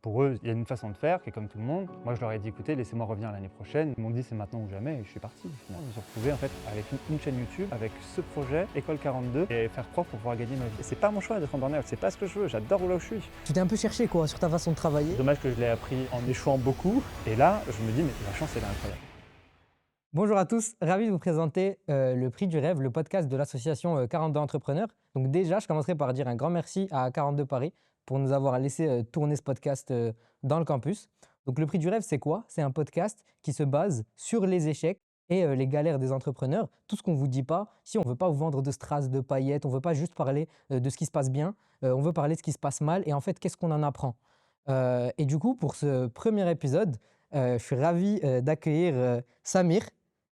Pour eux, il y a une façon de faire qui est comme tout le monde. Moi, je leur ai dit, écoutez, laissez-moi revenir l'année prochaine. Ils m'ont dit, c'est maintenant ou jamais, et je suis parti. Au final, je me suis retrouvé en fait avec une chaîne YouTube, avec ce projet, École 42, et faire prof pour pouvoir gagner ma vie. Et c'est pas mon choix d'être en burn-out, c'est pas ce que je veux, j'adore là où je suis. Tu t'es un peu cherché quoi sur ta façon de travailler. Dommage que je l'ai appris en échouant beaucoup, et là, je me dis, mais la chance, elle est incroyable. Bonjour à tous, ravi de vous présenter le Prix du Rêve, le podcast de l'association 42 Entrepreneurs. Donc déjà, je commencerai par dire un grand merci à 42 Paris pour nous avoir laissé tourner ce podcast dans le campus. Donc le Prix du Rêve, c'est quoi? C'est un podcast qui se base sur les échecs et les galères des entrepreneurs. Tout ce qu'on ne vous dit pas, si on ne veut pas vous vendre de strass, de paillettes, on ne veut pas juste parler de ce qui se passe bien, on veut parler de ce qui se passe mal et en fait, qu'est-ce qu'on en apprend? Et du coup, pour ce premier épisode, je suis ravi d'accueillir Samir,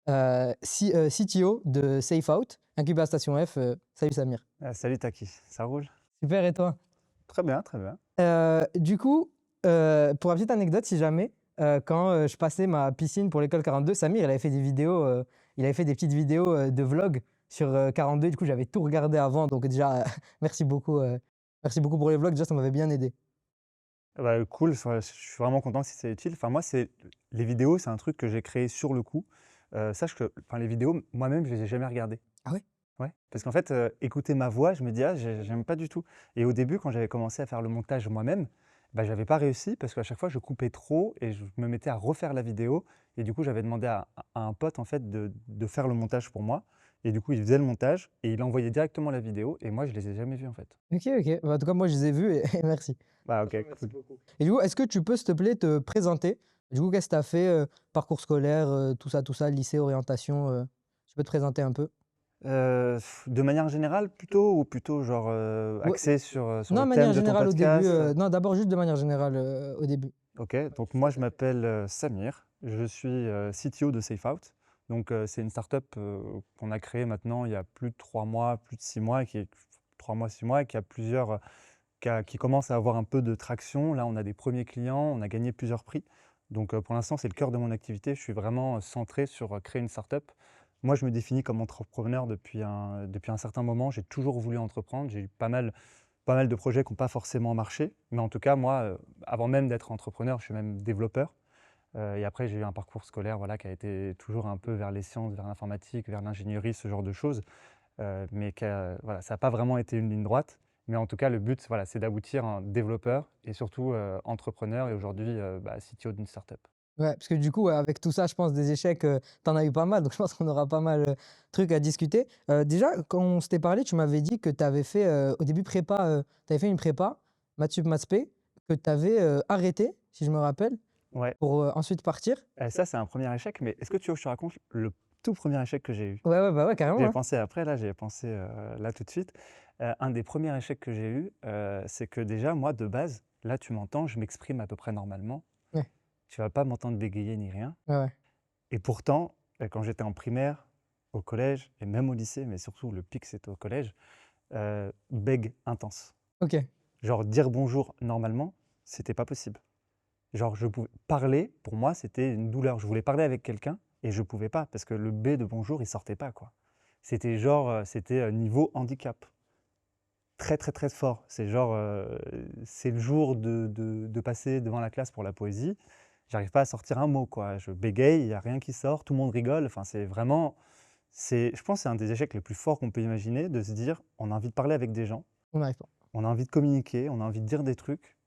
CTO de SafeOut, Incubation F. Salut Samir. Salut Taki, ça roule? Super, et toi? Très bien, très bien. Du coup, pour la petite anecdote, si jamais, quand je passais ma piscine pour l'école 42, Samir, il avait fait des vidéos, il avait fait des petites vidéos de vlog sur 42. Du coup, j'avais tout regardé avant. Donc déjà, merci beaucoup pour les vlogs. Déjà, ça m'avait bien aidé. Bah, cool, je suis vraiment content si c'est utile. Enfin, moi, les vidéos, c'est un truc que j'ai créé sur le coup. Sache que les vidéos, moi-même, je les ai jamais regardées. Ah ouais? Ouais, parce qu'en fait, écouter ma voix, je me dis: «Ah, j'aime pas du tout» et au début, quand j'avais commencé à faire le montage moi-même, bah, j'avais pas réussi parce qu'à chaque fois, je coupais trop et je me mettais à refaire la vidéo et du coup, j'avais demandé à un pote, en fait, de faire le montage pour moi et du coup, il faisait le montage et il envoyait directement la vidéo et moi, je les ai jamais vues, en fait. Ok, ok. Bah, en tout cas, moi, je les ai vus et, et merci. Bah, OK, Merci cool. beaucoup. Et du coup, est-ce que tu peux, s'il te plaît, te présenter? Du coup, qu'est-ce que tu as fait? Parcours scolaire, tout ça, lycée, orientation. Tu peux te présenter un peu? De manière générale plutôt ou plutôt genre, Ouais. axé sur Non, le de thème manière de ton générale au début. podcast? Non, d'abord juste de manière générale au début. OK, donc moi je m'appelle, Samir, je suis, CTO de SafeOut. Donc, c'est une startup, qu'on a créée maintenant il y a plus de 3 mois, plus de 6 mois, et qui est 3 mois, 6 mois et qui a plusieurs, qui commence à avoir un peu de traction. Là, on a des premiers clients, on a gagné plusieurs prix. Donc, pour l'instant, c'est le cœur de mon activité. Je suis vraiment, centré sur, créer une startup. Moi, je me définis comme entrepreneur depuis un certain moment. J'ai toujours voulu entreprendre. J'ai eu pas mal de projets qui n'ont pas forcément marché. Mais en tout cas, moi, avant même d'être entrepreneur, je suis même développeur. Et après, j'ai eu un parcours scolaire, voilà, qui a été toujours un peu vers les sciences, vers l'informatique, vers l'ingénierie, ce genre de choses. Mais voilà, ça n'a pas vraiment été une ligne droite. Mais en tout cas, le but, voilà, c'est d'aboutir à un développeur et surtout entrepreneur et aujourd'hui CTO d'une startup. Ouais, parce que du coup, avec tout ça, je pense des échecs, tu en as eu pas mal. Donc je pense qu'on aura pas mal de trucs à discuter. Déjà, quand on s'était parlé, tu m'avais dit que tu avais fait au début prépa, tu avais fait une prépa, maths sup, maths spé, que tu avais arrêté, si je me rappelle, Ouais, pour ensuite partir. ça, c'est un premier échec. Mais est-ce que tu veux que je te raconte le tout premier échec que j'ai eu? Ouais, ouais, bah ouais, J'y carrément. ai Hein. pensé après, là, j'y ai pensé là tout de suite. Un des premiers échecs que j'ai eu, c'est que déjà, moi, de base, là, tu m'entends, je m'exprime à peu près normalement. Ouais, Tu vas pas m'entendre bégayer ni rien. ouais, ouais. Et pourtant, quand j'étais en primaire, au collège et même au lycée, mais surtout le pic, c'était au collège, bègue intense. Ok. Genre dire bonjour normalement, c'était pas possible. Genre je pouvais parler, pour moi, c'était une douleur. Je voulais parler avec quelqu'un et je pouvais pas parce que le B de bonjour, il sortait pas, quoi. C'était genre, c'était niveau handicap. Très, très, très fort. C'est genre, c'est le jour de passer devant la classe pour la poésie. J'arrive pas à sortir un mot, quoi. Je bégaye, il y a rien qui sort, tout le monde rigole. Enfin, c'est vraiment, je pense que c'est un des échecs les plus forts qu'on peut imaginer, de se dire: «On a envie de parler avec des gens, On n'arrive pas. on a envie de communiquer, on a envie de dire des trucs,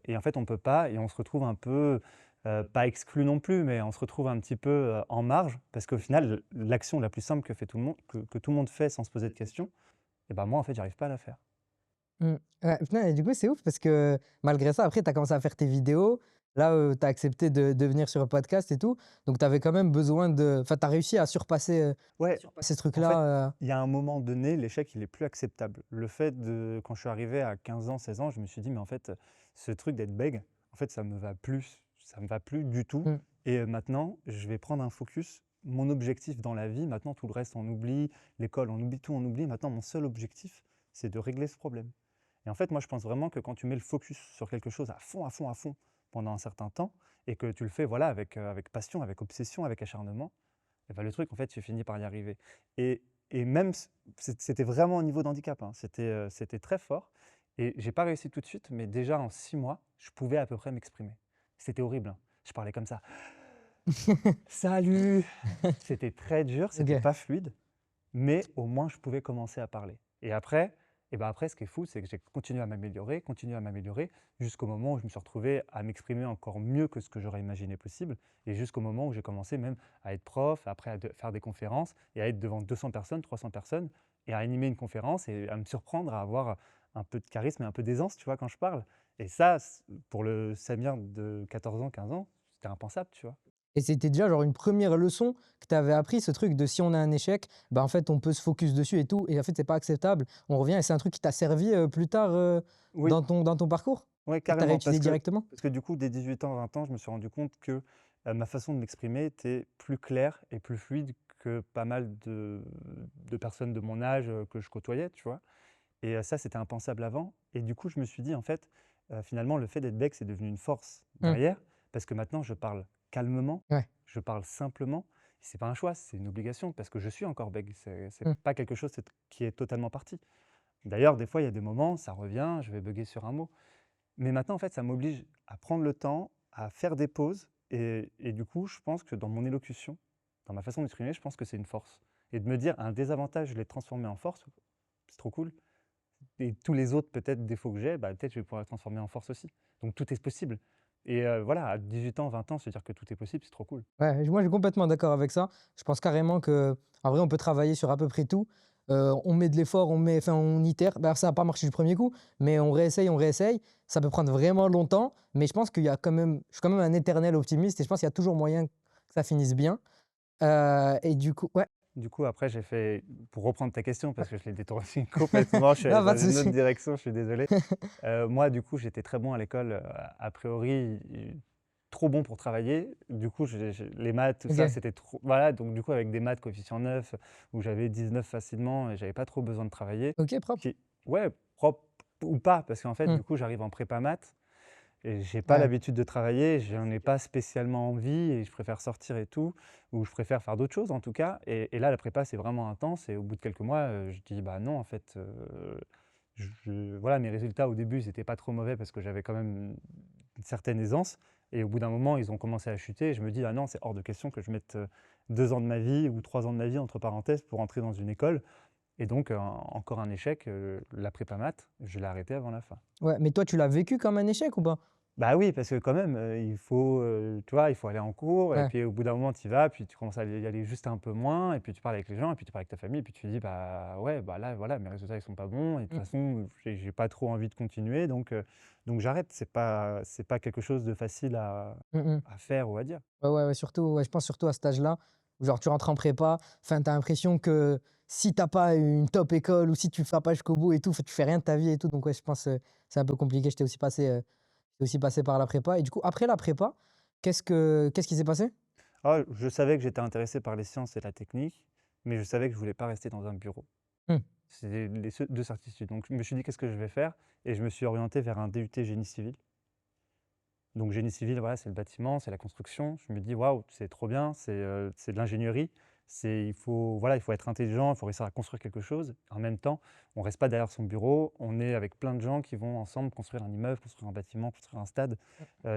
et en fait, on peut pas et on se retrouve un peu, pas exclu non plus, mais on se retrouve un petit peu, en marge parce qu'au final, l'action la plus simple que fait tout le monde que tout le monde fait sans se poser de questions, et ben, moi, en fait, j'arrive pas à la faire». Mmh. Ouais, putain et du coup, c'est ouf parce que malgré ça, après, tu as commencé à faire tes vidéos. Là, tu as accepté de venir sur le podcast et tout. Donc tu avais quand même besoin de enfin, tu as réussi à surpasser, Ouais, surpasser ce en fait, truc-là, il y a un moment donné, l'échec, il est plus acceptable. Le fait de quand je suis arrivé à 15 ans, 16 ans, je me suis dit: «Mais en fait, ce truc d'être bègue, en fait, ça me va plus du tout Mmh. et maintenant, je vais prendre un focus. Mon objectif dans la vie, maintenant tout le reste on oublie, l'école on oublie tout, on oublie. Maintenant mon seul objectif, c'est de régler ce problème». Et en fait, moi, je pense vraiment que quand tu mets le focus sur quelque chose à fond, à fond, à fond, pendant un certain temps et que tu le fais, voilà, avec passion, avec obsession, avec acharnement, et bah, le truc, en fait, tu finis par y arriver. Et même, c'était vraiment au niveau d'handicap, hein. C'était très fort. Et j'ai pas réussi tout de suite, mais déjà en 6 mois, je pouvais à peu près m'exprimer. C'était horrible, hein. Je parlais comme ça: «Salut!» C'était très dur, c'était OK. pas fluide, mais au moins je pouvais commencer à parler. Et après, après ce qui est fou, c'est que j'ai continué à m'améliorer, jusqu'au moment où je me suis retrouvé à m'exprimer encore mieux que ce que j'aurais imaginé possible, et jusqu'au moment où j'ai commencé même à être prof, après à faire des conférences et à être devant 200 personnes, 300 personnes et à animer une conférence et à me surprendre à avoir un peu de charisme et un peu d'aisance, tu vois, quand je parle. Et ça, pour le Samir de 14 ans, 15 ans, c'était impensable, tu vois. Et c'était déjà genre une première leçon que tu avais appris, ce truc de si on a un échec, bah, en fait, on peut se focus dessus et tout et en fait, c'est pas acceptable. On revient et c'est un truc qui t'a servi, plus tard, Oui, dans ton parcours? ouais, Et que tu as carrément, réutilisé directement? parce que du coup, dès 18 ans, 20 ans, je me suis rendu compte que, ma façon de m'exprimer était plus claire et plus fluide que pas mal de personnes de mon âge, que je côtoyais, tu vois? Et ça, c'était impensable avant, et du coup, je me suis dit: «En fait, finalement, le fait d'être bègue, c'est devenu une force Mmh. derrière», parce que maintenant je parle calmement, Ouais. je parle simplement. C'est pas un choix, c'est une obligation parce que je suis encore bègue. C'est Mmh. pas quelque chose qui est totalement parti. D'ailleurs, des fois, il y a des moments, ça revient, je vais bugger sur un mot. Mais maintenant, en fait, ça m'oblige à prendre le temps, à faire des pauses, et du coup, je pense que dans mon élocution, dans ma façon d'exprimer, je pense que c'est une force. Et de me dire: «Un désavantage, je l'ai transformé en force», c'est trop cool. Et tous les autres peut-être défauts que j'ai, bah, peut-être je vais pouvoir les transformer en force aussi. Donc tout est possible. Et voilà, à 18 ans, 20 ans, se dire que tout est possible, c'est trop cool. Ouais, moi, je suis complètement d'accord avec ça. Je pense carrément que en vrai, on peut travailler sur à peu près tout. On met de l'effort, on itère. Bah, ça va pas marcher du premier coup, mais on réessaye, on réessaye. Ça peut prendre vraiment longtemps, mais je pense qu'il y a quand même je suis quand même un éternel optimiste et je pense qu'il y a toujours moyen que ça finisse bien. Et du coup ouais, Du coup, après, j'ai fait, pour reprendre ta question, parce que je l'ai détournée complètement, je suis allé non, pas dans de une autre souci. direction, je suis désolé. Moi, du coup, j'étais très bon à l'école, a priori, trop bon pour travailler. Du coup, les maths, tout ça, OK. c'était trop. Voilà, donc du coup, avec des maths coefficient 9, où j'avais 19 facilement et j'avais pas trop besoin de travailler. OK, propre. Ouais, propre ou pas, parce qu'en fait, Mmh. du coup, j'arrive en prépa maths. Et j'ai pas Ouais. l'habitude de travailler, j'en ai pas spécialement envie et je préfère sortir et tout, ou je préfère faire d'autres choses en tout cas. Et là, la prépa, c'est vraiment intense et au bout de quelques mois, je dis: «Bah non, en fait, voilà, mes résultats au début, ils étaient pas trop mauvais parce que j'avais quand même une certaine aisance, et au bout d'un moment, ils ont commencé à chuter et je me dis: "Ah non, c'est hors de question que je mette, 2 ans de ma vie ou 3 ans de ma vie entre parenthèses pour entrer dans une école", et donc encore un échec, la prépa maths, je l'ai arrêté avant la fin. Ouais, mais toi, tu l'as vécu comme un échec ou pas? Bah oui, parce que quand même, il faut, tu vois, il faut aller en cours et Ouais. puis au bout d'un moment tu y vas, puis tu commences à y aller juste un peu moins et puis tu parles avec les gens et puis tu parles avec ta famille et puis tu te dis: «Bah ouais, bah là, voilà, mes résultats ils sont pas bons et de toute Mmh. façon, j'ai pas trop envie de continuer donc j'arrête». C'est pas quelque chose de facile Mmh mh. à faire ou à dire. Ouais, ouais, ouais, surtout, ouais, je pense surtout à cet âge-là, où genre tu rentres en prépa, enfin, tu as l'impression que si tu as pas une top école ou si tu vas pas jusqu'au bout et tout, enfin, tu fais rien de ta vie et tout, donc ouais, je pense, c'est un peu compliqué. J'étais aussi passé par la prépa et du coup, après la prépa, qu'est-ce qui s'est passé? Ah, je savais que j'étais intéressé par les sciences et la technique, mais je savais que je voulais pas rester dans un bureau. Mmh. C'est les 2 certitudes. Donc je me suis dit: «Qu'est-ce que je vais faire?» Et je me suis orienté vers un DUT génie civil. Donc génie civil, voilà, c'est le bâtiment, c'est la construction. Je me dis: «Waouh, c'est trop bien, c'est de l'ingénierie». Voilà, il faut être intelligent, il faut réussir à construire quelque chose. En même temps, on reste pas derrière son bureau, on est avec plein de gens qui vont ensemble construire un immeuble, construire un bâtiment, construire un stade.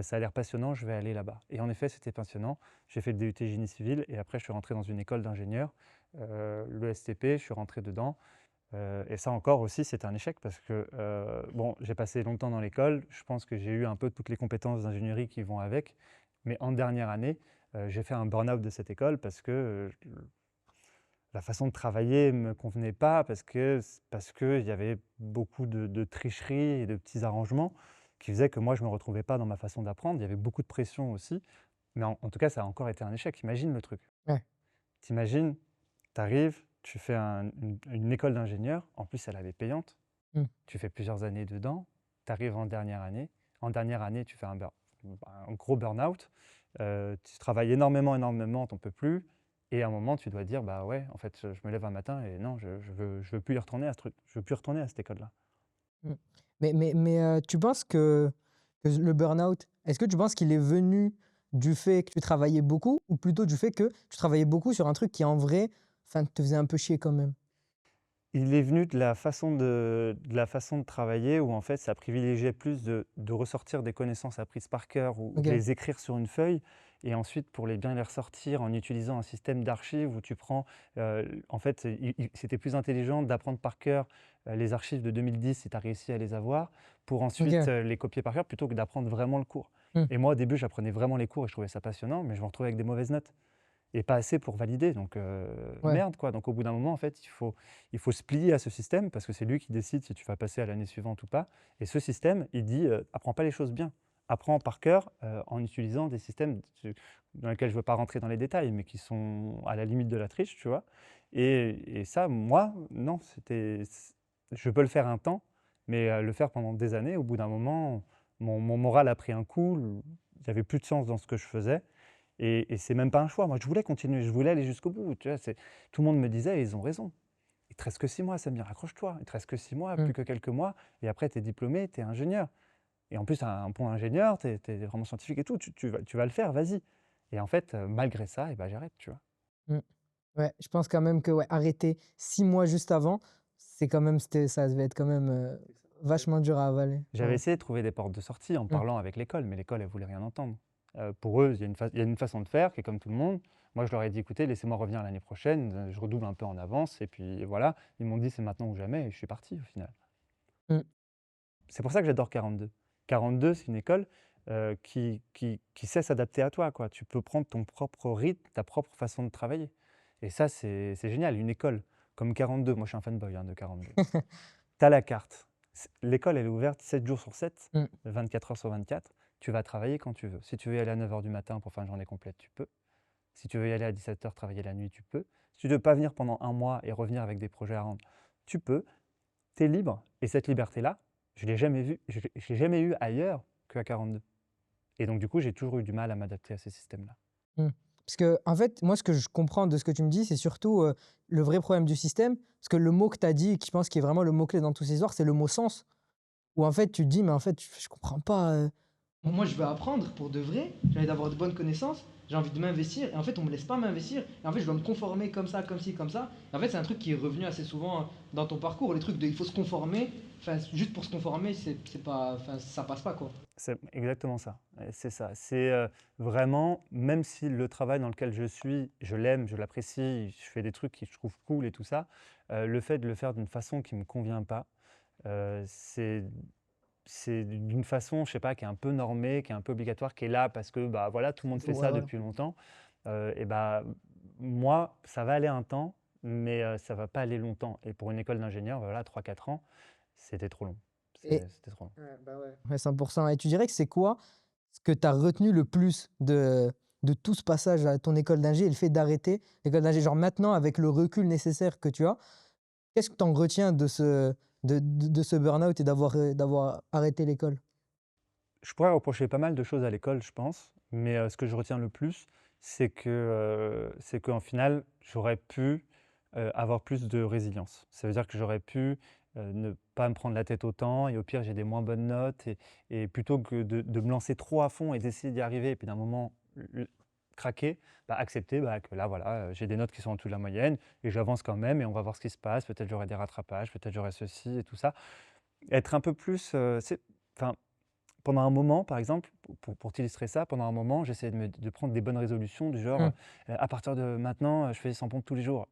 Ça a l'air passionnant, je vais aller là-bas. Et en effet, c'était passionnant. J'ai fait le DUT génie civil et après je suis rentré dans une école d'ingénieurs, l'ESTP, je suis rentré dedans. Et ça encore aussi, c'était un échec parce que, bon, j'ai passé longtemps dans l'école, je pense que j'ai eu un peu toutes les compétences d'ingénierie qui vont avec, mais en dernière année, j'ai fait un burn-out de cette école parce que, la façon de travailler ne me convenait pas, parce qu'il y avait beaucoup de tricheries et de petits arrangements qui faisaient que moi je ne me retrouvais pas dans ma façon d'apprendre. Il y avait beaucoup de pression aussi, mais en tout cas, ça a encore été un échec. Imagine le truc. Ouais. T'imagines, tu arrives, tu fais une école d'ingénieur, en plus elle est payante, Mmh. tu fais plusieurs années dedans, tu arrives en dernière année tu fais un gros burn-out, tu travailles énormément, énormément, tu en peux plus, et à un moment tu dois dire: «Bah ouais, en fait, je me lève un matin et non, je veux plus y retourner à ce truc, je veux plus retourner à cette école-là». Mmh. Tu penses que le burn-out, est-ce que tu penses qu'il est venu du fait que tu travaillais beaucoup ou plutôt du fait que tu travaillais beaucoup sur un truc qui en vrai, enfin, te faisait un peu chier quand même? Il est venu de la façon de travailler où en fait ça privilégiait plus de ressortir des connaissances apprises par cœur ou de OK. les écrire sur une feuille et ensuite pour les bien les ressortir en utilisant un système d'archives où tu prends, en fait, c'était plus intelligent d'apprendre par cœur, les archives de 2010 si tu as réussi à les avoir pour ensuite, OK. les copier par cœur plutôt que d'apprendre vraiment le cours. Mmh. Et moi au début j'apprenais vraiment les cours et je trouvais ça passionnant, mais je me retrouvais avec des mauvaises notes. Et pas assez pour valider, donc Ouais. merde quoi. Donc au bout d'un moment, en fait, il faut se plier à ce système parce que c'est lui qui décide si tu vas passer à l'année suivante ou pas. Et ce système, il dit, «Apprends pas les choses bien. Apprends par cœur, en utilisant des systèmes dans lesquels je ne veux pas rentrer dans les détails, mais qui sont à la limite de la triche», tu vois? Et ça, moi, non, je peux le faire un temps, mais le faire pendant des années, au bout d'un moment, mon moral a pris un coup, il y avait plus de sens dans ce que je faisais et c'est même pas un choix. Moi, je voulais continuer, je voulais aller jusqu'au bout, tu vois? Tout le monde me disait et ils ont raison: «Il te reste que 6 mois Samir, accroche-toi, il te reste que 6 mois, Mmh. plus que quelques mois et après tu es diplômé, tu es ingénieur et en plus tu as un bon ingénieur, tu es vraiment scientifique et tout, tu vas le faire, vas-y» et en fait, malgré ça et ben j'arrête, tu vois? Mmh. Ouais, je pense quand même que, ouais, arrêter 6 mois juste avant, c'est quand même ça devait être quand même, vachement dur à avaler. J'avais Ouais. essayé de trouver des portes de sortie en Mmh. parlant avec l'école, mais l'école, elle voulait rien entendre. Pour eux, il y a une façon de faire qui est comme tout le monde. Moi, je leur ai dit: «Écoutez, laissez-moi revenir l'année prochaine, je redouble un peu en avance» et puis voilà. Ils m'ont dit: «C'est maintenant ou jamais» et je suis parti au final. Mmh. C'est pour ça que j'adore 42. 42, c'est une école, qui sait s'adapter à toi, quoi. Tu peux prendre ton propre rythme, ta propre façon de travailler et ça, c'est génial. Une école comme 42, moi je suis un fanboy, hein, de 42. Tu as la carte. L'école, elle est ouverte 7 jours sur 7, Mmh. 24 heures sur 24. Tu vas travailler quand tu veux. Si tu veux y aller à 9 heures du matin pour faire une journée complète, tu peux. Si tu veux y aller à 17 heures, travailler la nuit, tu peux. Si tu ne veux pas venir pendant un mois et revenir avec des projets à rendre, tu peux. Tu es libre et cette liberté-là, je ne l'ai jamais vue, je l'ai jamais eue ailleurs qu'à 42 et donc du coup, j'ai toujours eu du mal à m'adapter à ces systèmes-là. Mmh. Parce que en fait, moi, ce que je comprends de ce que tu me dis, c'est surtout, le vrai problème du système. Parce que le mot que tu as dit et qui je pense qui est vraiment le mot-clé dans toutes ces histoires, c'est le mot «sens». Où en fait, tu te dis: «Mais en fait, je comprends pas, moi, je veux apprendre pour de vrai, j'ai envie d'avoir de bonnes connaissances, j'ai envie de m'investir et en fait, on me laisse pas m'investir et en fait, je dois me conformer comme ça, comme ci, comme ça». Et en fait, c'est un truc qui est revenu assez souvent dans ton parcours, les trucs de il faut se conformer, enfin, juste pour se conformer, c'est pas, enfin, ça passe pas, quoi. C'est exactement ça, c'est ça. C'est vraiment, même si le travail dans lequel je suis, je l'aime, je l'apprécie, je fais des trucs que je trouve cool et tout ça, le fait de le faire d'une façon qui me convient pas, c'est d'une façon, je sais pas, qui est un peu normée, qui est un peu obligatoire, qui est là parce que, bah, voilà, tout le monde fait Ouais, ça ouais. depuis longtemps, et bah, moi, ça va aller un temps, mais ça va pas aller longtemps et pour une école d'ingénieur, voilà, 3 4 ans, c'était trop long. Et C'était trop long. ouais, bah, ouais. Ouais, 100. Et tu dirais que c'est quoi ce que tu as retenu le plus de tout ce passage à ton école d'ingé et le fait d'arrêter l'école d'ingé? Genre maintenant, avec le recul nécessaire que tu as, qu'est-ce que tu en retiens de ce burn-out et d'avoir arrêté l'école? Je pourrais reprocher pas mal de choses à l'école, je pense, mais ce que je retiens le plus, c'est qu'en final, j'aurais pu, avoir plus de résilience. Ça veut dire que j'aurais pu, ne pas me prendre la tête autant et au pire, j'ai des moins bonnes notes et plutôt que de me lancer trop à fond et d'essayer d'y arriver et puis d'un moment, craquer, bah, accepter, bah, que là, voilà, j'ai des notes qui sont en dessous de la moyenne et j'avance quand même et on va voir ce qui se passe. Peut-être j'aurai des rattrapages, peut-être j'aurai ceci et tout ça. Être un peu plus, enfin pendant un moment, par exemple, pour t'illustrer ça, pendant un moment, j'essayais de prendre des bonnes résolutions du genre, Mmh. «À partir de maintenant, je fais 100 pompes tous les jours»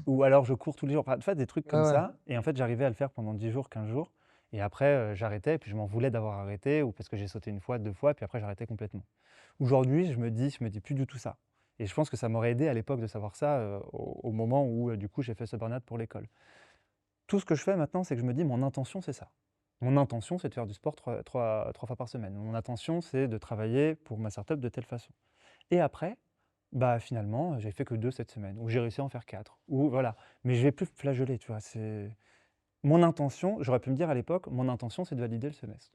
ou alors «Je cours tous les jours». Enfin, tu vois, des trucs Ouais, comme ouais. ça et en fait, j'arrivais à le faire pendant 10 jours, 15 jours et après, j'arrêtais et puis je m'en voulais d'avoir arrêté ou parce que j'ai sauté une fois, 2 fois, puis après j'arrêtais complètement. Aujourd'hui, je me dis plus du tout ça et je pense que ça m'aurait aidé à l'époque de savoir ça, au moment où, du coup, j'ai fait ce burn-out pour l'école. Tout ce que je fais maintenant, c'est que je me dis: «Mon intention, c'est ça». Mon intention, c'est de faire du sport trois fois par semaine. Mon intention, c'est de travailler pour ma startup de telle façon et après, bah, finalement, j'ai fait que 2 cette semaine ou j'ai réussi à en faire 4 ou voilà. Mais je vais plus me flageoler, tu vois? C'est mon intention, j'aurais pu me dire à l'époque: «Mon intention, c'est de valider le semestre».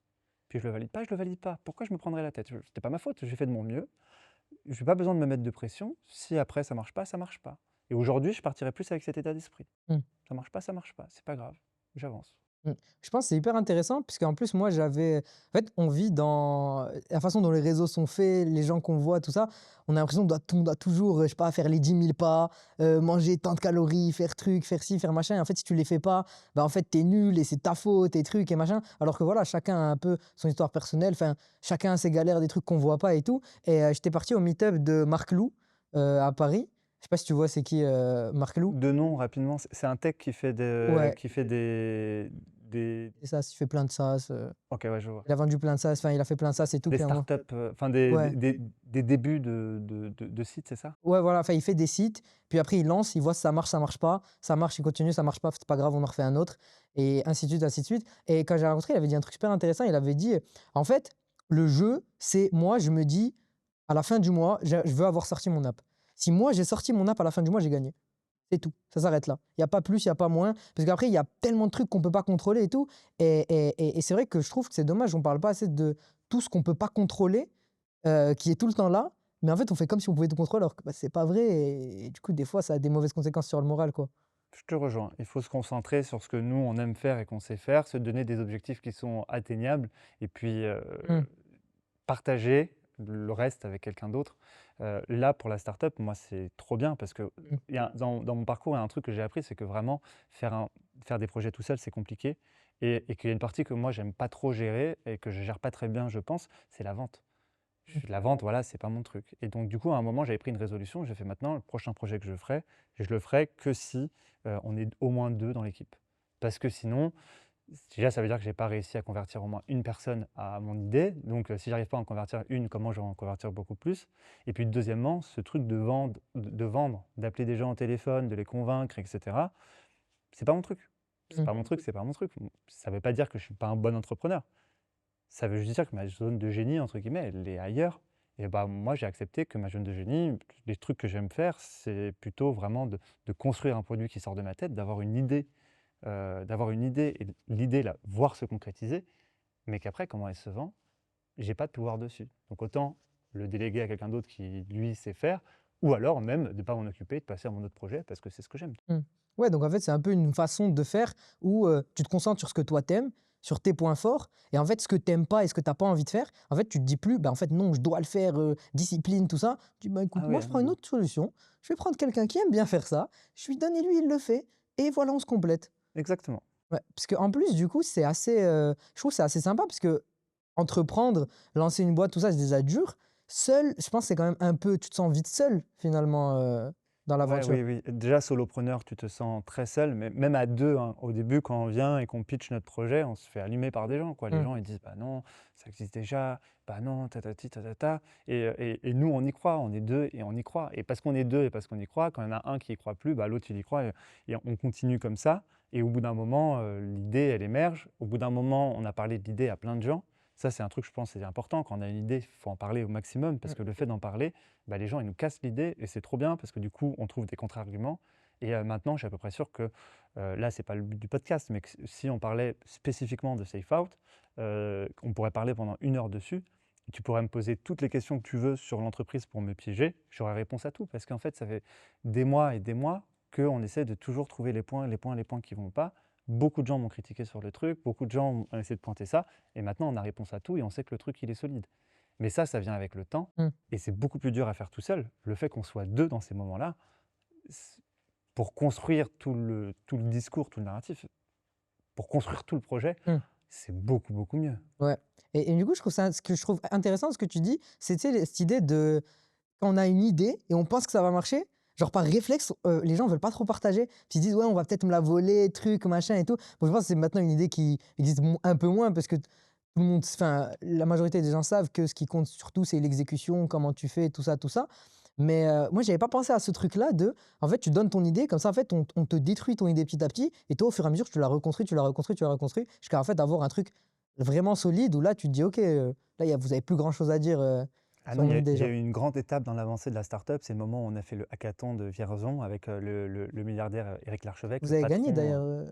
Puis je le valide pas, je le valide pas. Pourquoi je me prendrais la tête? C'était pas ma faute, j'ai fait de mon mieux. J'ai pas besoin de me mettre de pression. Si après ça marche pas, ça marche pas et aujourd'hui, je partirais plus avec cet état d'esprit. Mmh. Ça marche pas, c'est pas grave, j'avance. Mmh. Je pense que c'est hyper intéressant puisqu'en plus moi en fait, on vit dans la façon dont les réseaux sont faits, les gens qu'on voit, tout ça, on a l'impression qu'on doit toujours, je sais pas, faire les 10 000 pas, manger tant de calories, faire truc, faire ci, faire machin et en fait, si tu les fais pas, bah, en fait, tu es nul et c'est ta faute et trucs et machin. Alors que voilà, chacun a un peu son histoire personnelle, enfin, chacun a ses galères, des trucs qu'on voit pas et tout et j'étais parti au meet-up de Marc Lou, à Paris. Je sais pas si tu vois c'est qui, Marc Lou? De nom, rapidement, c'est un tech Ouais, qui fait des... c'est ça, il fait plein de sas, Ok, ouais, je vois. il a vendu plein de sas, enfin, il a fait plein de sas et tout Des puis à un moment startups, enfin ouais. des débuts de sites, c'est ça? Ouais, voilà, enfin, il fait des sites, puis après il lance, il voit si ça marche pas, ça marche, il continue, ça marche pas, c'est pas grave, on en refait un autre, et ainsi de suite, ainsi de suite. Et quand j'ai rencontré, il avait dit un truc super intéressant, il avait dit, en fait, le jeu, c'est moi, je me dis, à la fin du mois, je veux avoir sorti mon app. Si moi, j'ai sorti mon app à la fin du mois, j'ai gagné. C'est tout, ça s'arrête là. Il y a pas plus, il y a pas moins, parce qu'après, il y a tellement de trucs qu'on peut pas contrôler et tout. Et c'est vrai que je trouve que c'est dommage, on parle pas assez de tout ce qu'on peut pas contrôler, qui est tout le temps là, mais en fait, on fait comme si on pouvait tout contrôler alors que, bah, c'est pas vrai et du coup, des fois, ça a des mauvaises conséquences sur le moral, quoi. Je te rejoins. Il faut se concentrer sur ce que nous, on aime faire et qu'on sait faire, se donner des objectifs qui sont atteignables et puis Mmh, partager le reste avec quelqu'un d'autre. Là, pour la startup, moi, c'est trop bien parce que mmh, dans mon parcours, il y a un truc que j'ai appris, c'est que vraiment, faire des projets tout seul, c'est compliqué et qu'il y a une partie que moi, j'aime pas trop gérer et que je gère pas très bien, je pense, c'est la vente. mmh, La vente, voilà, c'est pas mon truc. Et donc, du coup, à un moment, j'avais pris une résolution. J'ai fait maintenant, le prochain projet que je le ferai que si on est au moins deux dans l'équipe. Parce que sinon, déjà, ça veut dire que j'ai pas réussi à convertir au moins une personne à mon idée. Donc, si j'arrive pas à en convertir une, comment je vais en convertir beaucoup plus? Et puis, deuxièmement, ce truc de vendre, d'appeler des gens au téléphone, de les convaincre, etc. C'est pas mon truc. C'est mmh, pas mon truc, c'est pas mon truc. Ça veut pas dire que je suis pas un bon entrepreneur. Ça veut juste dire que ma zone de génie, entre guillemets, elle est ailleurs. Et bah, moi, j'ai accepté que ma zone de génie, les trucs que j'aime faire, c'est plutôt vraiment de construire un produit qui sort de ma tête, d'avoir une idée et l'idée, là, voir se concrétiser, mais qu'après, comment elle se vend, j'ai pas de pouvoir dessus. Donc autant le déléguer à quelqu'un d'autre qui, lui, sait faire, ou alors même de ne pas m'en occuper, de passer à mon autre projet parce que c'est ce que j'aime. mmh. Ouais, donc en fait, c'est un peu une façon de faire où, tu te concentres sur ce que toi t'aimes, sur tes points forts et en fait, ce que t'aimes pas et ce que t'as pas envie de faire, en fait, tu te dis plus: «Bah, en fait, non, je dois le faire, discipline, tout ça». Tu dis: «Bah, écoute, Ah moi, oui, je prends non, une non. autre solution. Je vais prendre quelqu'un qui aime bien faire ça, je lui donne et lui, il le fait et voilà, on se complète». Exactement. Ouais, parce qu'en plus, du coup, c'est assez, je trouve que c'est assez sympa parce que entreprendre, lancer une boîte, tout ça, c'est déjà dur. Seul, je pense que c'est quand même un peu tu te sens vite seul finalement, dans Ouais, l'aventure. oui, oui. Déjà, solopreneur, tu te sens très seul, mais même à deux, hein. Au début, quand on vient et qu'on pitch notre projet, on se fait allumer par des gens, quoi. Les Mmh, gens, ils disent, bah non, ça existe déjà, bah non, tatati, tatata. Et nous, on y croit, on est deux et on y croit. Et parce qu'on est deux et parce qu'on y croit, quand il y en a un qui y croit plus, bah l'autre, il y croit et on continue comme ça. Et au bout d'un moment, l'idée, elle émerge. Au bout d'un moment, on a parlé de l'idée à plein de gens. Ça, c'est un truc, je pense, c'est important. Quand on a une idée, il faut en parler au maximum parce mmh, que le fait d'en parler, bah, les gens, ils nous cassent l'idée et c'est trop bien parce que du coup, on trouve des contre-arguments. Et maintenant, je suis à peu près sûr que, là, c'est pas le but du podcast, mais que si on parlait spécifiquement de Safe Out, on pourrait parler pendant 1 heure dessus. Tu pourrais me poser toutes les questions que tu veux sur l'entreprise pour me piéger. J'aurai réponse à tout parce qu'en fait, ça fait des mois et des mois qu'on essaie de toujours trouver les points qui vont pas. Beaucoup de gens m'ont critiqué sur le truc, beaucoup de gens ont essayé de pointer ça, et maintenant on a réponse à tout et on sait que le truc il est solide. Mais ça vient avec le temps mmh. et c'est beaucoup plus dur à faire tout seul. Le fait qu'on soit deux dans ces moments-là, c- pour construire tout le discours, tout le narratif, pour construire tout le projet, Mmh. c'est beaucoup, beaucoup mieux. Ouais et du coup, je trouve ça ce que je trouve intéressant, ce que tu dis, c'est, tu sais, cette idée de quand on a une idée et on pense que ça va marcher, genre par réflexe, les gens veulent pas trop partager. Puis ils disent: «Ouais, on va peut-être me la voler, truc, machin et tout». Bon, je pense que c'est maintenant une idée qui existe un peu moins parce que tout le monde enfin, la majorité des gens savent que ce qui compte surtout, c'est l'exécution, comment tu fais, tout ça, tout ça. Mais moi, j'avais pas pensé à ce truc-là de en fait, tu donnes ton idée, comme ça, en fait, on te détruit ton idée petit à petit et toi, au fur et à mesure, tu la reconstruis, tu la reconstruis, tu la reconstruis jusqu'à, en fait, avoir un truc vraiment solide où là, tu te dis: «OK, là, vous avez plus grand chose à dire, Ah sur non, mon idée», il y a genre. eu une grande étape dans l'avancée de la startup, c'est le moment où on a fait le hackathon de Vierzon avec le milliardaire Éric Larchevêque, Vous le avez gagné patron. d'ailleurs,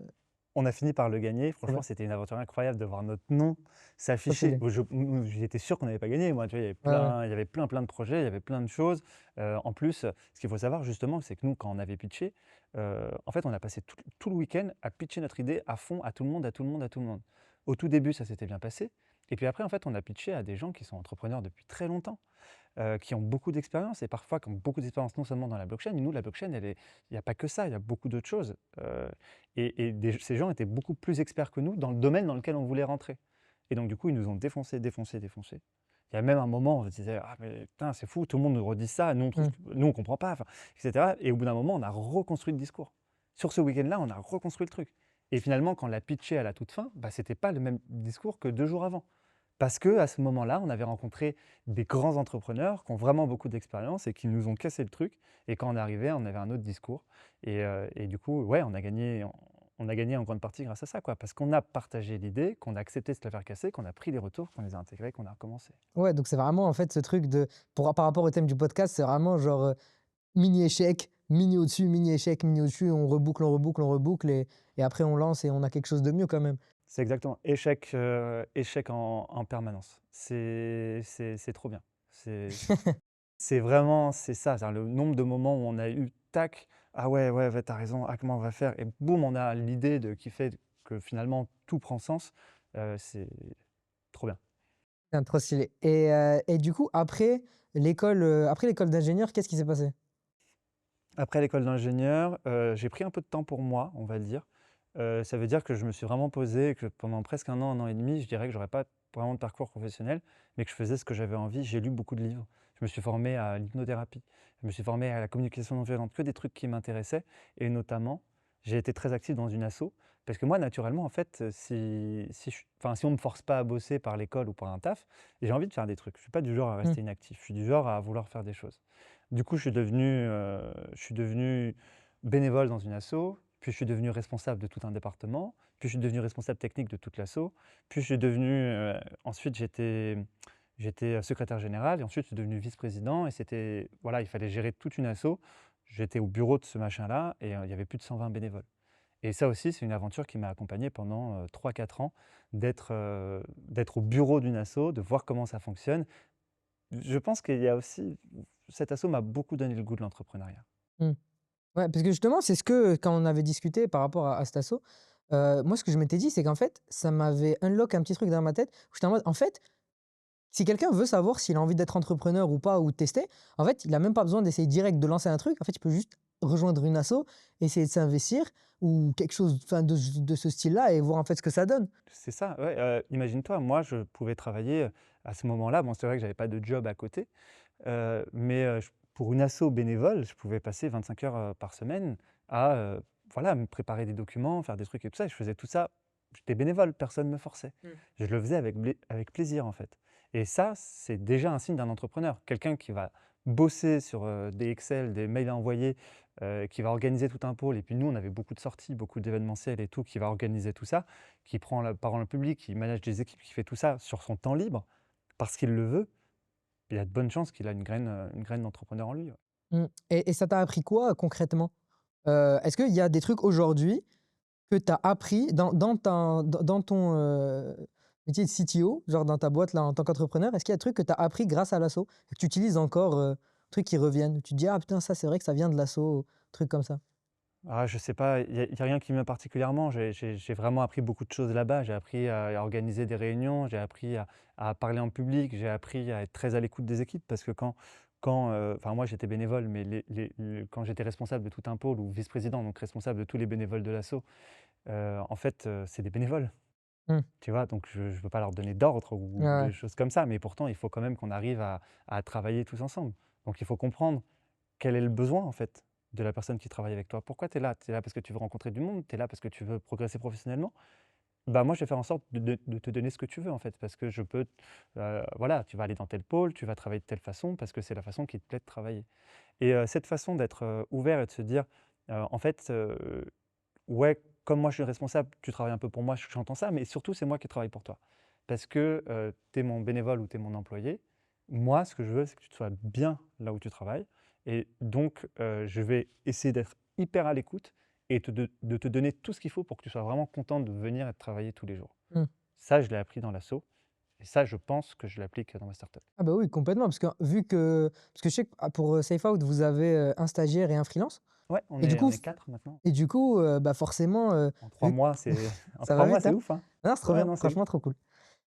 On a fini par le gagner. Trop Franchement, bien, c'était une aventure incroyable de voir notre nom trop s'afficher. stylé. J'étais sûr qu'on n'avait pas gagné, moi, tu vois? Ouais, ouais. Il y avait plein de projets, il y avait plein de choses. En plus, ce qu'il faut savoir justement, c'est que nous, quand on avait pitché, en fait, on a passé tout le week-end à pitcher notre idée à fond, à tout le monde, à tout le monde, à tout le monde. Au tout début, ça s'était bien passé et puis après, en fait, on a pitché à des gens qui sont entrepreneurs depuis très longtemps, qui ont beaucoup d'expérience et parfois qui ont beaucoup d'expérience non seulement dans la blockchain, mais nous, la blockchain, il n'y a pas que ça, il y a beaucoup d'autres choses. Ces gens étaient beaucoup plus experts que nous dans le domaine dans lequel on voulait rentrer. Et donc, du coup, ils nous ont défoncé, défoncé, défoncé. Il y a même un moment où on se disait: «Ah, mais putain, c'est fou, tout le monde nous redit ça, nous, Mmh. nous on comprend pas», enfin, etc. Et au bout d'un moment, on a reconstruit le discours. Sur ce week-end-là, on a reconstruit le truc. Et finalement, quand on l'a pitché à la toute fin, bah, c'était pas le même discours que 2 jours avant. Parce que à ce moment-là, on avait rencontré des grands entrepreneurs qui ont vraiment beaucoup d'expérience et qui nous ont cassé le truc. Et quand on est arrivé, on avait un autre discours. Et du coup, ouais, on a gagné en grande partie grâce à ça, quoi. Parce qu'on a partagé l'idée, qu'on a accepté de se la faire casser, qu'on a pris les retours, qu'on les a intégrés, qu'on a recommencé. Ouais, donc c'est vraiment en fait ce truc de par rapport au thème du podcast, c'est vraiment genre, mini échec, mini au-dessus, mini échec, mini au-dessus, on reboucle, on reboucle, on reboucle et après on lance et on a quelque chose de mieux quand même. C'est exactement. Échec, échec en permanence. C'est trop bien. C'est C'est vraiment c'est ça, c'est le nombre de moments où on a eu tac, ah ouais, ouais, ouais, tu raison, ah comment on va faire? Et boum, on a l'idée de qui fait que finalement tout prend sens, c'est trop bien. Putain, trop stylé et du coup après l'école d'ingénieur, qu'est-ce qui s'est passé? Après l'école d'ingénieur, j'ai pris un peu de temps pour moi, on va dire. Ça veut dire que je me suis vraiment posé et que pendant presque un an et demi, je dirais que j'aurais pas vraiment de parcours professionnel, mais que je faisais ce que j'avais envie. J'ai lu beaucoup de livres. Je me suis formé à l'hypnothérapie, je me suis formé à la communication non violente, que des trucs qui m'intéressaient et notamment, j'ai été très actif dans une asso parce que moi naturellement en fait, si on me force pas à bosser par l'école ou par un taf, j'ai envie de faire des trucs. Je suis pas du genre à Mmh. rester inactif, je suis du genre à vouloir faire des choses. Du coup, je suis devenu bénévole dans une asso, puis je suis devenu responsable de tout un département, puis je suis devenu responsable technique de toute l'asso, puis je suis devenu, ensuite j'étais secrétaire général et ensuite je suis devenu vice-président et c'était voilà, il fallait gérer toute une asso. J'étais au bureau de ce machin-là et il y avait plus de 120 bénévoles. Et ça aussi, c'est une aventure qui m'a accompagné pendant, 3-4 ans, d'être au bureau d'une asso, de voir comment ça fonctionne. Je pense qu'il y a aussi cet asso m'a beaucoup donné le goût de l'entrepreneuriat. Mmh. Ouais, parce que justement, c'est ce que quand on avait discuté par rapport à cet assaut, moi ce que je m'étais dit, c'est qu'en fait, ça m'avait unlock un petit truc dans ma tête, où j'étais en mode: «En fait, si quelqu'un veut savoir s'il a envie d'être entrepreneur ou pas ou de tester, en fait, il a même pas besoin d'essayer direct de lancer un truc. En fait, il peut juste rejoindre une asso, essayer de s'investir ou quelque chose, enfin, de ce style-là et voir en fait ce que ça donne». C'est ça, ouais, imagine-toi, moi, je pouvais travailler, à ce moment-là, bon, c'est vrai que j'avais pas de job à côté, mais j pour une asso bénévole, je pouvais passer 25 heures, par semaine à, voilà, me préparer des documents, faire des trucs et tout ça et je faisais tout ça j'étais bénévole, personne ne me forçait. Mmh. Je le faisais avec plaisir, en fait et ça, c'est déjà un signe d'un entrepreneur. Quelqu'un qui va bosser sur, des Excel, des mails à envoyer, qui va organiser tout un pôle et puis nous, on avait beaucoup de sorties, beaucoup d'événementiels et tout, qui va organiser tout ça, qui prend la parole en public, qui manage des équipes, qui fait tout ça sur son temps libre, parce qu'il le veut, il y a de bonnes chances qu'il a une graine d'entrepreneur en lui, ouais. Mmh et ça t'a appris quoi, concrètement? Est-ce qu'il y a des trucs aujourd'hui que tu as appris dans ton, métier de CTO, genre dans ta boîte là en tant qu'entrepreneur, est-ce qu'il y a des trucs que tu as appris grâce à l'asso et que tu utilises encore, trucs qui reviennent? Tu te dis: «Ah putain ça c'est vrai que ça vient de l'asso», truc comme ça? Ah, je sais pas, il y a rien qui me vient particulièrement. J'ai vraiment appris beaucoup de choses là-bas. J'ai appris à organiser des réunions, j'ai appris à parler en public, j'ai appris à être très à l'écoute des équipes parce que enfin moi j'étais bénévole, mais quand j'étais responsable de tout un pôle ou vice-président, donc responsable de tous les bénévoles de l'asso, en fait, c'est des bénévoles, Mmh. tu vois? Donc je ne peux pas leur donner d'ordre Ouais, ou ouais. des choses comme ça, mais pourtant il faut quand même qu'on arrive à travailler tous ensemble. Donc il faut comprendre quel est le besoin, en fait, de la personne qui travaille avec toi? Pourquoi tu es là? Tu es là parce que tu veux rencontrer du monde? Tu es là parce que tu veux progresser professionnellement? Bah, moi, je vais faire en sorte de te donner ce que tu veux, en fait, parce que je peux voilà, tu vas aller dans tel pôle, tu vas travailler de telle façon parce que c'est la façon qui te plaît de travailler et cette façon d'être, ouvert et de se dire, en fait, ouais, comme moi je suis responsable, tu travailles un peu pour moi, j'entends ça, mais surtout c'est moi qui travaille pour toi. Parce que, tu es mon bénévole ou tu es mon employé. Moi, ce que je veux, c'est que tu sois bien là où tu travailles et donc je vais essayer d'être hyper à l'écoute et de te donner tout ce qu'il faut pour que tu sois vraiment content de venir et de travailler tous les jours. Mmh. Ça, je l'ai appris dans l'asso et ça, je pense que je l'applique dans ma startup. Ah bah oui, complètement, parce que je sais que, pour, SafeOut, vous avez, un stagiaire et un freelance Ouais, et du on coup est 4 maintenant. bah, forcément, En 3 vu que mois, c'est en ça 3 va mois, vite, c'est hein? ouf, hein? Non, c'est trop Ouais, bien, non, c'est ouf. franchement trop cool.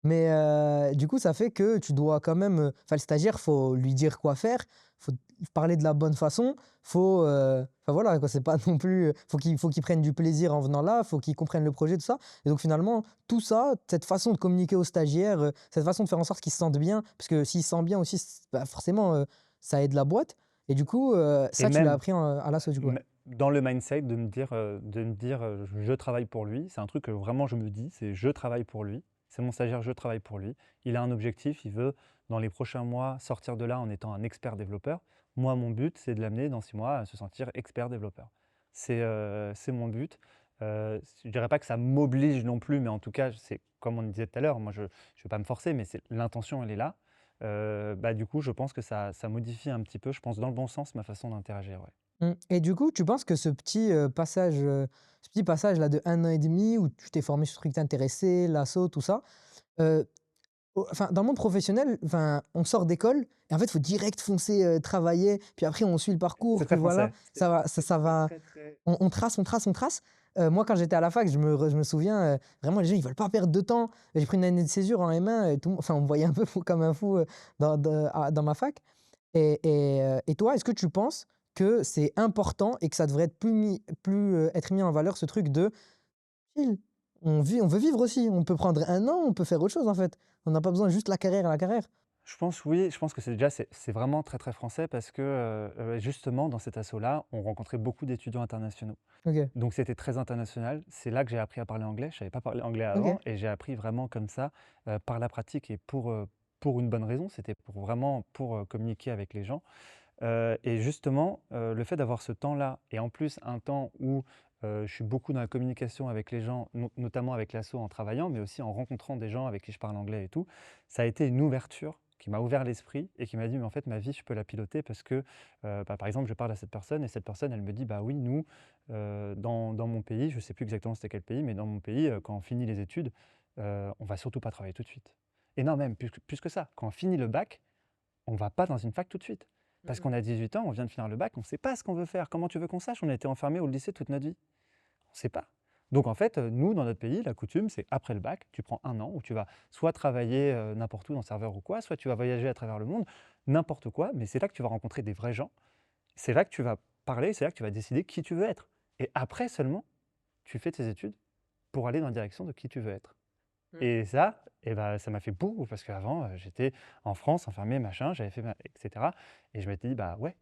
Mais du coup, ça fait que tu dois quand même, enfin le stagiaire, faut lui dire quoi faire, faut parler de la bonne façon, enfin voilà quoi, c'est pas non plus, faut qu'il prenne du plaisir en venant là, faut qu'il comprenne le projet, tout ça. Et donc finalement, tout ça, cette façon de communiquer au stagiaire, cette façon de faire en sorte qu'il se sente bien, parce que s'il se sent bien aussi, bah, forcément, ça aide la boîte. Et du coup, Et ça tu l'as même appris à l'assaut du coup? Ouais. dans le mindset de me dire, «Je travaille pour lui», c'est un truc que vraiment je me dis, c'est: «Je travaille pour lui». C'est mon stagiaire, je travaille pour lui. Il a un objectif, il veut, dans les prochains mois, sortir de là en étant un expert développeur. Moi, mon but, c'est de l'amener dans 6 mois à se sentir expert développeur. C'est mon but. Je dirais pas que ça m'oblige non plus, mais en tout cas, c'est comme on disait tout à l'heure, moi je vais pas me forcer, mais c'est l'intention, elle est là. Bah, du coup, je pense que ça modifie un petit peu, je pense dans le bon sens, ma façon d'interagir, ouais. Et du coup, tu penses que ce petit passage là de 1 an et demi où tu t'es formé sur ce truc qui t'intéressait, l'assaut, tout ça, heu, enfin dans le monde professionnel, enfin, on sort d'école et en fait, il faut direct foncer, travailler, puis après on suit le parcours, C'est puis très voilà, français. ça C'est va, très, très on trace, on trace, on trace. Moi, quand j'étais à la fac, je me souviens, vraiment les gens, ils veulent pas perdre de temps. J'ai pris une année de césure en M1 et tout, enfin, on me voyait un peu fou comme un fou, dans ma fac. Et toi, est-ce que tu penses que c'est important et que ça devrait être être mis en valeur ce truc de: «Chill, on veut vivre aussi, on peut prendre 1 an, on peut faire autre chose en fait. On n'a pas besoin juste la carrière, la carrière». Je pense oui, je pense que c'est vraiment très, très français parce que, justement dans cet assaut-là, on rencontrait beaucoup d'étudiants internationaux. OK, Donc c'était très international. C'est là que j'ai appris à parler anglais. Je savais pas parler anglais OK. avant et j'ai appris vraiment comme ça, par la pratique et pour une bonne raison. C'était pour vraiment communiquer avec les gens. Et justement, le fait d'avoir ce temps-là et en plus un temps où, je suis beaucoup dans la communication avec les gens, notamment avec l'asso en travaillant, mais aussi en rencontrant des gens avec qui je parle anglais et tout, ça a été une ouverture qui m'a ouvert l'esprit et qui m'a dit: «Mais en fait, ma vie, je peux la piloter parce que, bah, par exemple, je parle à cette personne et cette personne, elle me dit: "Bah oui, nous, dans mon pays", je sais plus exactement c'était quel pays, mais dans mon pays, quand on finit les études, on va surtout pas travailler tout de suite». Et non, même plus que ça, quand on finit le bac, on va pas dans une fac tout de suite. Parce Mmh. qu'on a 18 ans, on vient de finir le bac, on ne sait pas ce qu'on veut faire. Comment tu veux qu'on sache? On a été enfermés au lycée toute notre vie. On ne sait pas. Donc en fait, nous, dans notre pays, la coutume, c'est après le bac, tu prends 1 an où tu vas soit travailler n'importe où dans serveur ou quoi, soit tu vas voyager à travers le monde, n'importe quoi, mais c'est là que tu vas rencontrer des vrais gens. C'est là que tu vas parler, c'est là que tu vas décider qui tu veux être. Et après seulement, tu fais tes études pour aller dans la direction de qui tu veux être. Mmh. Et ça, et ben ça m'a fait beaucoup parce qu'avant, j'étais en France, enfermé, machin, j'avais fait ma et cetera et je m'étais dit: «Bah ouais,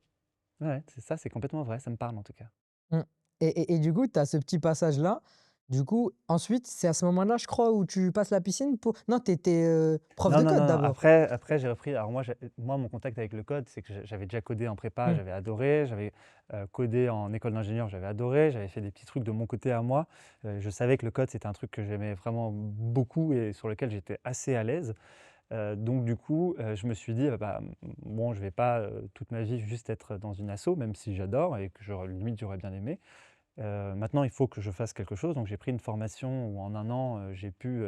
ouais, c'est ça, c'est complètement vrai, ça me parle en tout cas». Mmh. Et du coup, tu as ce petit passage-là. Du coup, ensuite, c'est à ce moment-là, je crois, où tu passes la piscine pour non, tu étais, prof Non, de non, code non, d'abord? après j'ai repris alors moi mon contact avec le code, c'est que j'avais déjà codé en prépa, Mmh. j'avais adoré, j'avais, codé en école d'ingénieur, j'avais adoré, j'avais fait des petits trucs de mon côté à moi. Je savais que le code, c'était un truc que j'aimais vraiment beaucoup et sur lequel j'étais assez à l'aise. Donc du coup, je me suis dit: bah, bon, je vais pas, toute ma vie juste être dans une asso, même si j'adore et que j'aurais bien aimé. Maintenant, il faut que je fasse quelque chose, donc j'ai pris une formation où en 1 an, j'ai pu,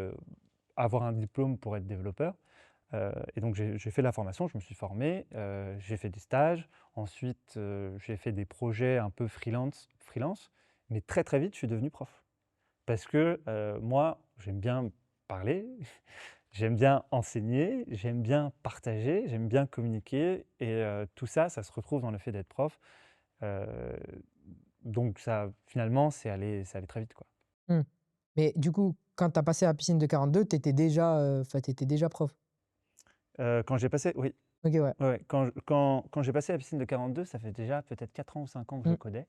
avoir un diplôme pour être développeur. Et donc j'ai fait la formation, je me suis formé, j'ai fait des stages. Ensuite, j'ai fait des projets un peu freelance, mais très, très vite, je suis devenu prof. Parce que, moi, j'aime bien parler, j'aime bien enseigner, j'aime bien partager, j'aime bien communiquer et tout ça, ça se retrouve dans le fait d'être prof. Heu, donc ça, finalement, c'est allé très vite, quoi. Mmh. Mais du coup, quand tu as passé la piscine de 42, tu étais déjà, enfin, tu étais déjà prof? Quand j'ai passé oui, OK, ouais. ouais, ouais, quand j'ai passé la piscine de 42, ça fait déjà peut-être 4 ans ou 5 ans que je Mmh. codais,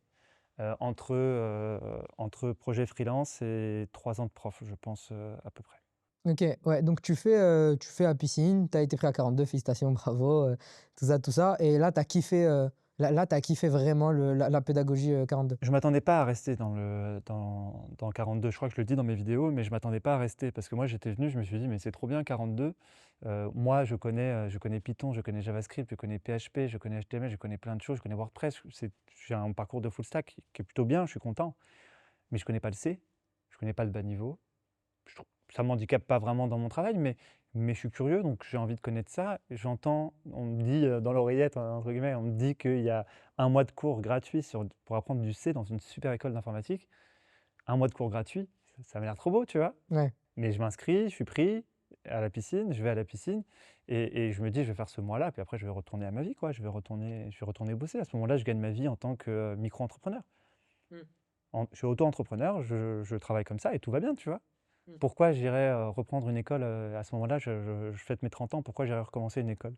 entre projets freelance et 3 ans de prof, je pense, à peu près. OK, ouais, donc tu fais la piscine, tu as été pris à 42, félicitations, bravo, tout ça et là, tu as kiffé, tu kiffé vraiment la pédagogie, 42? Je m'attendais pas à rester dans 42. Je crois que je le dis dans mes vidéos, mais je m'attendais pas à rester parce que moi j'étais venu, je me suis dit: «Mais c'est trop bien 42». Moi, je connais Python, je connais JavaScript, je connais PHP, je connais HTML, je connais plein de choses, je connais WordPress. J'ai un parcours de full stack qui est plutôt bien, je suis content. Mais je connais pas le C, je connais pas le bas niveau. Ça m'handicape pas vraiment dans mon travail, mais je suis curieux, donc j'ai envie de connaître ça. J'entends, on me dit dans l'oreillette, entre guillemets, on me dit qu'il y a un mois de cours gratuit pour apprendre du C dans une super école d'informatique. Un mois de cours gratuit, ça m'a l'air trop beau, tu vois. Ouais. Mais je m'inscris, je suis pris à la piscine, je vais à la piscine et je me dis, je vais faire ce mois-là, puis après, je vais retourner à ma vie, quoi. Je vais retourner bosser. À ce moment-là, je gagne ma vie en tant que micro-entrepreneur. Mm. Je suis auto-entrepreneur, je travaille comme ça et tout va bien, tu vois. Mm. Pourquoi j'irais reprendre une école à ce moment-là, je fête mes 30 ans, pourquoi j'irais recommencer une école?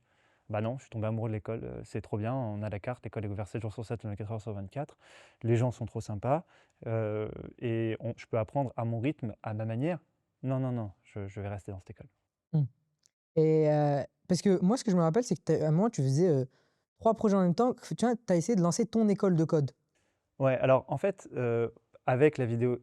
Bah non, je suis tombé amoureux de l'école, c'est trop bien, on a la carte, l'école est ouverte 7 jours sur 7, 24 heures sur 24, les gens sont trop sympas, et je peux apprendre à mon rythme, à ma manière. Non, non, non, je vais rester dans cette école. Mm. Et parce que moi, ce que je me rappelle, c'est qu'à un moment, tu faisais 3 projets en même temps. Tu as essayé de lancer ton école de code. Ouais, alors en fait, avec les vidéos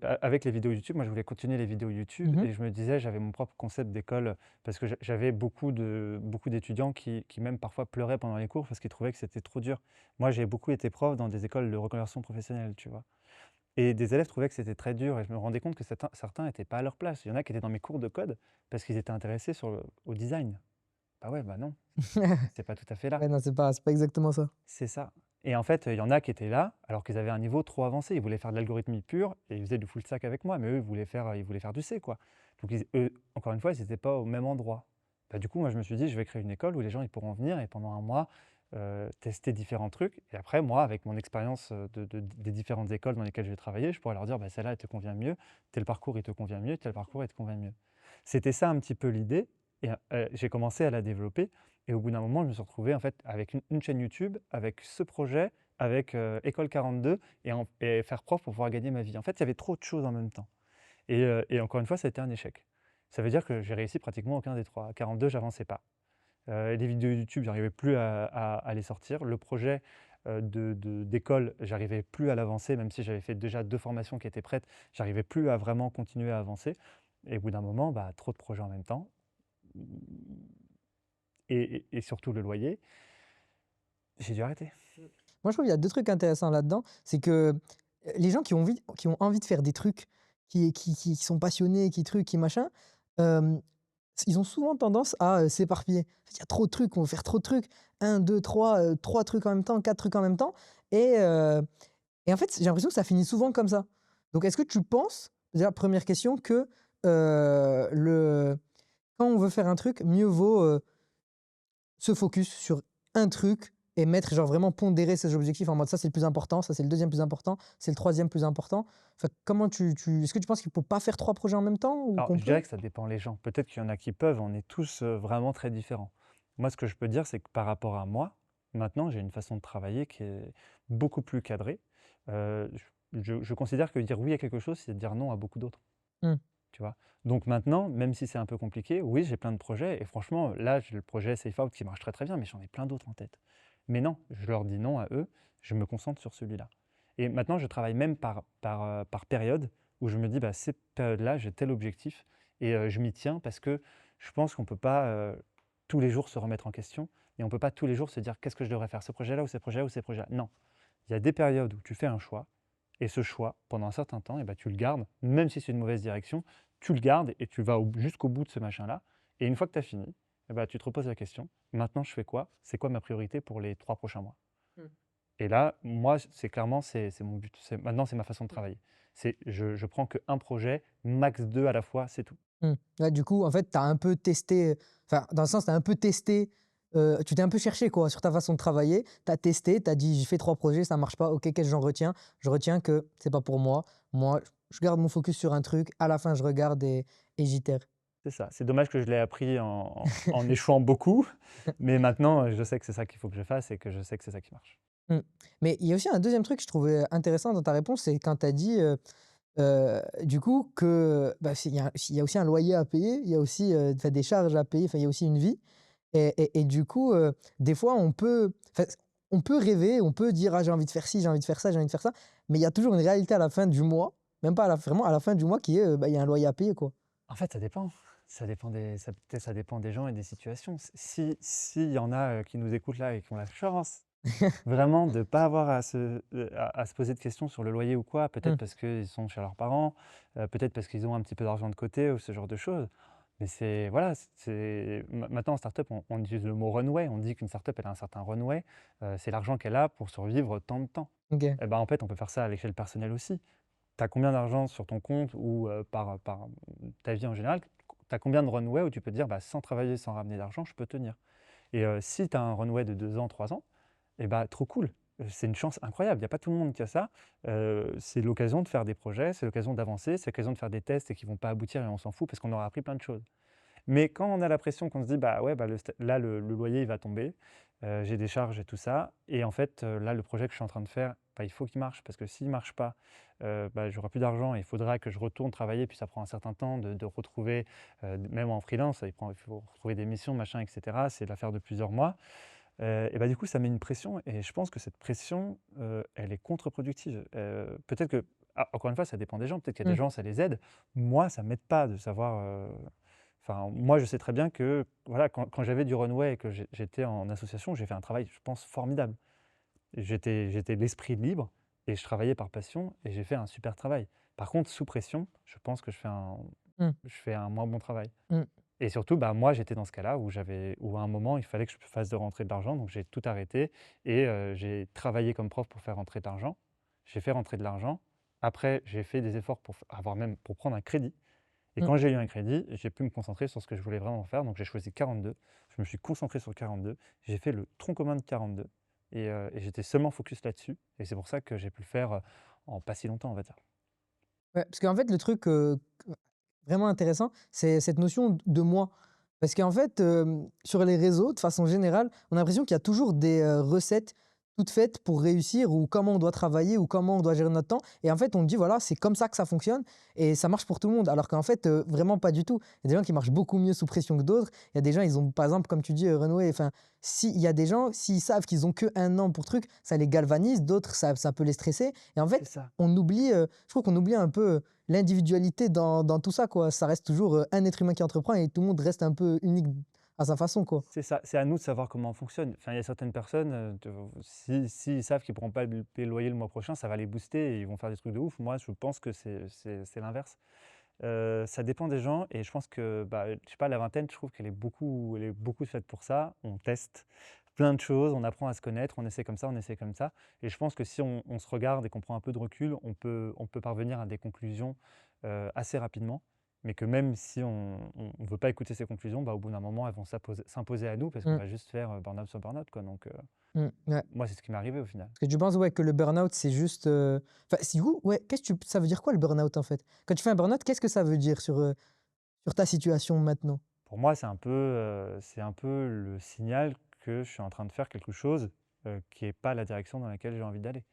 YouTube, moi je voulais continuer les vidéos YouTube Mhm. et je me disais, j'avais mon propre concept d'école parce que j'avais beaucoup d'étudiants qui même parfois pleuraient pendant les cours parce qu'ils trouvaient que c'était trop dur. Moi, j'ai beaucoup été prof dans des écoles de reconversion professionnelle, tu vois? Et des élèves trouvaient que c'était très dur et je me rendais compte que certains n'étaient pas à leur place. Il y en a qui étaient dans mes cours de code parce qu'ils étaient intéressés au design. Bah ouais, bah non, c'est pas tout à fait là. Ouais, non, c'est pas exactement ça. C'est ça. Et en fait, il y en a qui étaient là, alors qu'ils avaient un niveau trop avancé. Ils voulaient faire de l'algorithmie pure et ils faisaient du full stack avec moi, mais eux, ils voulaient faire du C, quoi. Donc, eux, encore une fois, ils n'étaient pas au même endroit. Bah, du coup, moi, je me suis dit, je vais créer une école où les gens ils pourront venir et pendant un mois, tester différents trucs. Et après, moi, avec mon expérience des différentes écoles dans lesquelles je vais travailler, je pourrais leur dire, bah, celle-là, elle te convient mieux, tel parcours, il te convient mieux, tel parcours, il te convient mieux. C'était ça un petit peu l'idée. Et j'ai commencé à la développer. Et au bout d'un moment, je me suis retrouvé en fait avec une chaîne YouTube, avec ce projet, avec École 42 et faire prof pour pouvoir gagner ma vie. En fait, il y avait trop de choses en même temps. Et encore une fois, ça a été un échec. Ça veut dire que j'ai réussi pratiquement aucun des trois. À 42, j'avançais pas. Les vidéos YouTube, j'arrivais plus à les sortir. Le projet d'école, j'arrivais plus à l'avancer, même si j'avais fait déjà 2 formations qui étaient prêtes, j'arrivais plus à vraiment continuer à avancer. Et au bout d'un moment, bah, trop de projets en même temps. Et surtout le loyer, j'ai dû arrêter. Moi, je trouve qu'il y a 2 trucs intéressants là-dedans. C'est que, les gens qui ont envie de faire des trucs, qui sont passionnés, qui machin, hem, ils ont souvent tendance à, s'éparpiller. Il y a trop de trucs, on veut faire trop de trucs. Un, 2, 3, 3 trucs en même temps, 4 trucs en même temps et heu et en fait, j'ai l'impression que ça finit souvent comme ça. Donc est-ce que tu penses, déjà première question, que, le quand on veut faire un truc, mieux vaut, se focus sur un truc et mettre genre vraiment pondérer ses objectifs en mode ça c'est le plus important, ça c'est le deuxième plus important, c'est le troisième plus important. Enfin, comment est-ce que tu penses qu'il faut pas faire 3 projets en même temps ou Alors, qu'on je peut? dirais que ça dépend les gens. Peut-être qu'il y en a qui peuvent, on est tous vraiment très différents. Moi, ce que je peux dire, c'est que par rapport à moi, maintenant, j'ai une façon de travailler qui est beaucoup plus cadrée. Je considère que dire oui à quelque chose, c'est dire non à beaucoup d'autres. Mmh. Tu vois? Donc maintenant, même si c'est un peu compliqué, oui, j'ai plein de projets et franchement, là, j'ai le projet Safe Out qui marche très, très bien, mais j'en ai plein d'autres en tête. Mais non, je leur dis non à eux, je me concentre sur celui-là. Et maintenant, je travaille même par période où je me dis, bah, cette période-là, j'ai tel objectif et je m'y tiens parce que je pense qu'on ne peut pas tous les jours se remettre en question et on ne peut pas tous les jours se dire qu'est-ce que je devrais faire, ce projet-là ou ce projet-là ou ces projets-là. Non, il y a des périodes où tu fais un choix et ce choix, pendant un certain temps, eh ben, tu le gardes, même si c'est une mauvaise direction, tu le gardes et tu vas jusqu'au bout de ce machin-là. Et une fois que tu as fini, eh ben, tu te reposes la question, maintenant je fais quoi? C'est quoi ma priorité pour les 3 prochains mois? Mmh. Et là, moi, c'est clairement, c'est mon but. Maintenant, c'est ma façon de travailler. Je prends qu'un projet, max 2 à la fois, c'est tout. Mmh. Ouais, du coup, en fait, tu as un peu testé, enfin, dans le sens, tu as un peu testé, tu t'es un peu cherché, quoi, sur ta façon de travailler. Tu as testé, tu as dit: «J'ai fait 3 projets, ça marche pas. OK, qu'est-ce que j'en retiens?» «Je retiens que c'est pas pour moi. Moi, je garde mon focus sur un truc. À la fin, je regarde et j'itère». C'est ça. C'est dommage que je l'ai appris en échouant beaucoup, mais maintenant, je sais que c'est ça qu'il faut que je fasse et que je sais que c'est ça qui marche. Mmh. Mais il y a aussi un deuxième truc que je trouvais intéressant dans ta réponse, c'est quand tu as dit, du coup que, bah, il y a aussi un loyer à payer, il y a aussi, enfin des charges à payer, enfin il y a aussi une vie et du coup, des fois on peut rêver, on peut dire: «Ah j'ai envie de faire ci, j'ai envie de faire ça, j'ai envie de faire ça», mais il y a toujours une réalité à la fin du mois, même pas à la vraiment à la fin du mois qui est, bah, il y a un loyer à payer quoi. En fait, ça dépend. Peut-être ça dépend des gens et des situations. S'il y en a qui nous écoutent là et qui ont la chance vraiment de ne pas avoir à se poser de questions sur le loyer ou quoi, peut-être Mmh, parce qu'ils sont chez leurs parents, peut-être parce qu'ils ont un petit peu d'argent de côté ou ce genre de choses. Mais c'est voilà, maintenant en startup, on utilise le mot runway, on dit qu'une startup elle a un certain runway, c'est l'argent qu'elle a pour survivre tant de temps. OK. Et ben, en fait, on peut faire ça à l'échelle personnelle aussi. Tu as combien d'argent sur ton compte ou par ta vie en général? Tu as combien de runway où tu peux te dire: «Bah, sans travailler, sans ramener d'argent, je peux tenir?» Et si tu as un runway de 2 ans, 3 ans, et bah, trop cool. C'est une chance incroyable. Il y a pas tout le monde qui a ça. C'est l'occasion de faire des projets, c'est l'occasion d'avancer, c'est l'occasion de faire des tests et qui vont pas aboutir et on s'en fout parce qu'on aura appris plein de choses. Mais quand on a la pression, qu'on se dit: «Bah, ouais, bah, le loyer, il va tomber, j'ai des charges et tout ça et en fait, là, le projet que je suis en train de faire, bah, il faut qu'il marche parce que s'il marche pas, bah, j'aurai plus d'argent et il faudra que je retourne travailler». Puis ça prend un certain temps de retrouver, même en freelance, il faut retrouver des missions, machin et cetera. C'est l'affaire de plusieurs mois. Et bah, du coup, ça met une pression et je pense que cette pression, elle est contre-productive. Peut-être que encore une fois, ça dépend des gens. Peut-être qu'il y a des Mmh. gens, ça les aide. Moi, ça m'aide pas de savoir, enfin, moi, je sais très bien que, voilà, quand j'avais du runway et que j'étais en association, j'ai fait un travail, je pense, formidable. J'étais l'esprit libre et je travaillais par passion et j'ai fait un super travail. Par contre, sous pression, je pense que Mmh. je fais un moins bon travail. Mmh. Et surtout, bah, moi, j'étais dans ce cas-là où à un moment, il fallait que je fasse de rentrer de l'argent, donc j'ai tout arrêté et j'ai travaillé comme prof pour faire rentrer de l'argent. J'ai fait rentrer de l'argent. Après, j'ai fait des efforts pour pour prendre un crédit et Mmh. quand j'ai eu un crédit, j'ai pu me concentrer sur ce que je voulais vraiment faire, donc j'ai choisi 42. Je me suis concentré sur 42. J'ai fait le tronc commun de 42 et j'étais seulement focus là-dessus et c'est pour ça que j'ai pu le faire, en pas si longtemps, on va dire. Ouais, parce qu'en fait, le truc, vraiment intéressant, c'est cette notion de moi. Parce qu'en fait, sur les réseaux, de façon générale, on a l'impression qu'il y a toujours des, recettes toutes faites pour réussir ou comment on doit travailler ou comment on doit gérer notre temps et en fait, on dit: «Voilà, c'est comme ça que ça fonctionne et ça marche pour tout le monde». Alors qu'en fait, vraiment pas du tout. Il y a des gens qui marchent beaucoup mieux sous pression que d'autres. Il y a des gens, ils ont par exemple, comme tu dis, Runway, enfin, s'il y a des gens, s'ils savent qu'ils ont que 1 an pour truc, ça les galvanise, d'autres, ça peut les stresser et en C'est fait, ça. on oublie, je trouve qu'on oublie un peu, l'individualité dans tout ça, quoi. Ça reste toujours, un être humain qui entreprend et tout le monde reste un peu unique à sa façon, quoi. C'est ça, c'est à nous de savoir comment on fonctionne. Enfin, il y a certaines personnes, s'ils savent qu'ils ne pourront pas payer le loyer le mois prochain, ça va les booster et ils vont faire des trucs de ouf. Moi, je pense que c'est l'inverse. Ça dépend des gens et je pense que, bah, je sais pas, la vingtaine, je trouve elle est beaucoup faite pour ça. On teste plein de choses, on apprend à se connaître, on essaie comme ça, on essaie comme ça et je pense que si on se regarde et qu'on prend un peu de recul, on peut parvenir à des conclusions, assez rapidement, mais que même si on veut pas écouter ces conclusions, bah, au bout d'un moment, elles vont s'imposer à nous parce qu'on Mmh, va juste faire, burn-out sur burn-out, quoi, donc ouais. moi, c'est ce qui m'est arrivé au final. Parce que tu penses, ouais, que le burn-out, c'est juste, enfin, si ou ouais, qu'est-ce que tu ça veut dire quoi le burn-out, en fait? Quand tu fais un burn-out, qu'est-ce que ça veut dire sur ta situation maintenant? Pour moi, c'est un peu le signal que je suis en train de faire quelque chose, qui est pas la direction dans laquelle j'ai envie d'aller.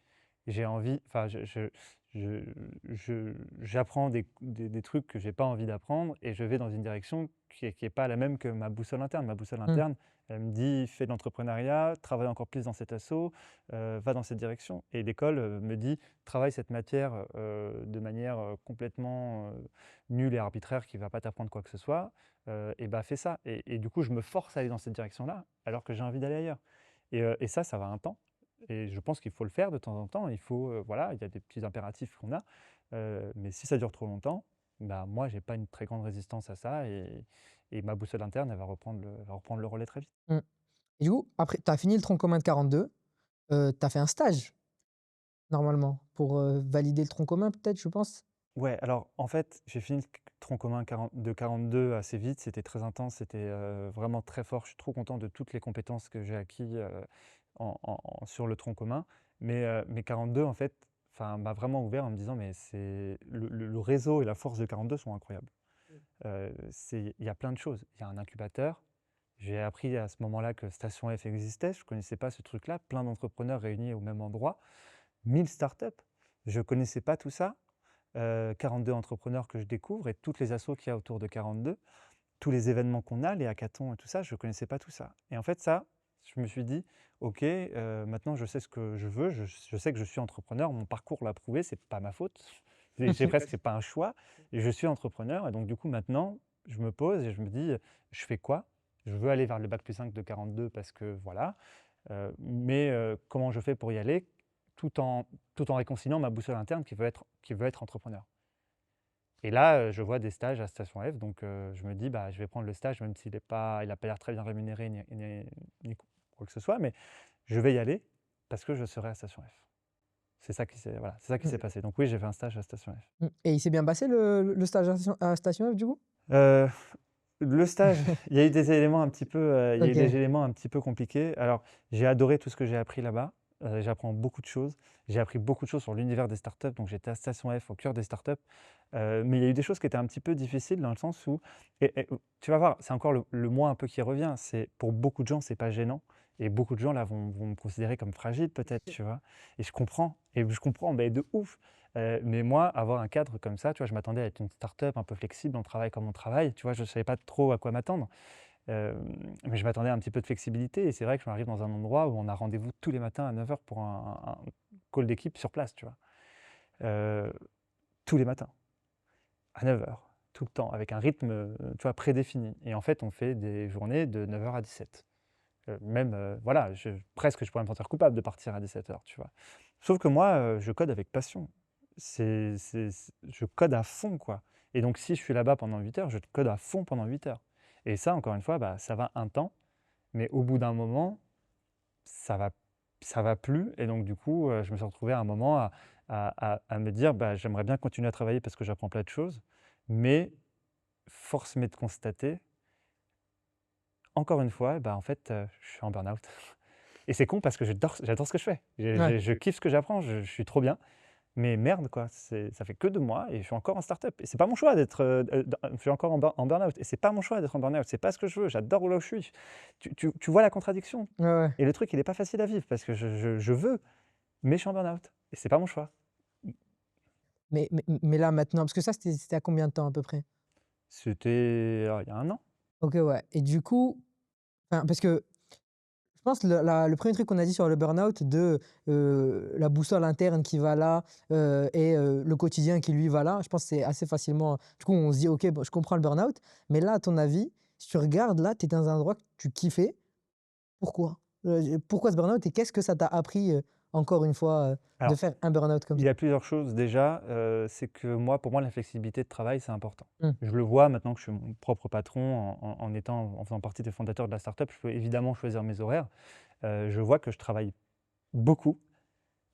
J'ai envie enfin je j'apprends des trucs que j'ai pas envie d'apprendre et je vais dans une direction qui est pas la même que ma boussole interne. Ma boussole Mmh, interne, elle me dit: «Fais de l'entrepreneuriat, travaille encore plus dans cet asso, va dans cette direction» et l'école, me dit: «Travaille cette matière, de manière, complètement, nulle et arbitraire qui va pas t'apprendre quoi que ce soit, et bah, fais ça» et du coup, je me force à aller dans cette direction-là alors que j'ai envie d'aller ailleurs et ça va un temps et je pense qu'il faut le faire de temps en temps. Il faut, voilà, il y a des petits impératifs qu'on a, mais si ça dure trop longtemps, bah, moi, j'ai pas une très grande résistance à ça et ma boussole interne, elle va reprendre le relais très vite. mmh et du coup, après tu as fini le tronc commun de 42, tu as fait un stage normalement pour, valider le tronc commun peut-être, je pense? Ouais, alors, en fait, j'ai fini le tronc commun 42 assez vite. C'était très intense, c'était, vraiment très fort. Je suis trop content de toutes les compétences que j'ai acquis, sur le tronc commun. Mais 42, en fait, enfin, m'a vraiment ouvert en me disant: «Mais c'est le réseau et la force de 42 sont incroyables». Il y a plein de choses. Il y a un incubateur. J'ai appris à ce moment-là que Station F existait. Je ne connaissais pas ce truc-là. Plein d'entrepreneurs réunis au même endroit. 1000 startups. Je ne connaissais pas tout ça. 42 entrepreneurs que je découvre et toutes les assos qu'il y a autour de 42, tous les événements qu'on a, les hackathons et tout ça, je ne connaissais pas tout ça. Et en fait, ça, je me suis dit, OK, maintenant je sais ce que je veux, je sais que je suis entrepreneur, mon parcours l'a prouvé, c'est pas ma faute. J'ai presque, c'est pas un choix, et je suis entrepreneur, et donc du coup maintenant, je me pose et je me dis, je fais quoi? Je veux aller vers le bac+5 de 42 parce que voilà, mais comment je fais pour y aller tout en, tout en réconciliant ma boussole interne qui veut être entrepreneur. Et là, je vois des stages à Station F, donc je me dis, bah, je vais prendre le stage, même s'il a pas l'air très bien rémunéré ni quoi que ce soit, mais je vais y aller parce que je serai à Station F. C'est ça qui s'est Mmh, passé. Donc oui, j'ai fait un stage à Station F. et il s'est bien passé le stage à Station F, du coup? Heu, le stage, il y a eu des éléments un petit peu, il y a eu des OK. éléments un petit peu compliqués. Alors, j'ai adoré tout ce que j'ai appris là-bas, j'apprends beaucoup de choses. J'ai appris beaucoup de choses sur l'univers des startups, donc j'étais à Station F, au cœur des startups. Mais il y a eu des choses qui étaient un petit peu difficiles dans le sens où tu vas voir, c'est encore le moi un peu qui revient. C'est pour beaucoup de gens, c'est pas gênant et beaucoup de gens là vont me considérer comme fragile peut-être, tu vois? Et je comprends, mais de ouf. Mais moi, avoir un cadre comme ça, tu vois, je m'attendais à être une start-up un peu flexible, on travaille comme on travaille, tu vois? Je ne savais pas trop à quoi m'attendre, mais je m'attendais à un petit peu de flexibilité et c'est vrai que je m'arrive dans un endroit où on a rendez-vous tous les matins à 9 heures pour un call d'équipe sur place, tu vois? Heu, tous les matins, à 9 heures, tout le temps, avec un rythme, tu vois, prédéfini et en fait, on fait des journées de 9 heures à 17. Même, voilà, presque je pourrais me sentir coupable de partir à 17 heures, tu vois? Sauf que moi, je code avec passion. Je code à fond, quoi et donc si je suis là-bas pendant 8 heures, je code à fond pendant 8 heures et ça, encore une fois, bah, ça va un temps, mais au bout d'un moment, ça va ça va plus et donc du coup, je me suis retrouvé à un moment à me dire: «Bah, j'aimerais bien continuer à travailler parce que j'apprends plein de choses, mais force m'est de constater, encore une fois, bah, en fait, je suis en burn-out». Et c'est con parce que j'adore ce que je fais. Ouais. Je kiffe ce que j'apprends, je suis trop bien. Mais merde quoi, ça fait que 2 mois et je suis encore en start-up et c'est pas mon choix d'être, dans je suis encore en burn-out et c'est pas mon choix d'être en burn-out, c'est pas ce que je veux, j'adore là où je suis. Tu vois la contradiction? Ouais, ouais. Et le truc, il est pas facile à vivre parce que je veux, mais je suis en burn-out et c'est pas mon choix. Mais là, maintenant parce que ça, c'était à combien de temps à peu près? C'était, il y a 1 an. OK, ouais, et du coup, enfin, parce que je pense le 1er truc qu'on a dit sur le burn-out la boussole interne qui va là, le quotidien qui lui va là, je pense que c'est assez facilement du coup on se dit: «OK, bon, je comprends le burn-out», mais là, à ton avis, si tu regardes là, tu es dans un endroit que tu kiffais, pourquoi? Pourquoi ce burn-out et qu'est-ce que ça t'a appris, encore une fois, de Alors, faire un burn-out comme il ça? y a plusieurs choses. Déjà, c'est que moi, pour moi, la flexibilité de travail, c'est important. Mmh. Je le vois maintenant que je suis mon propre patron, en faisant partie des fondateurs de la startup, je peux évidemment choisir mes horaires. Je vois que je travaille beaucoup,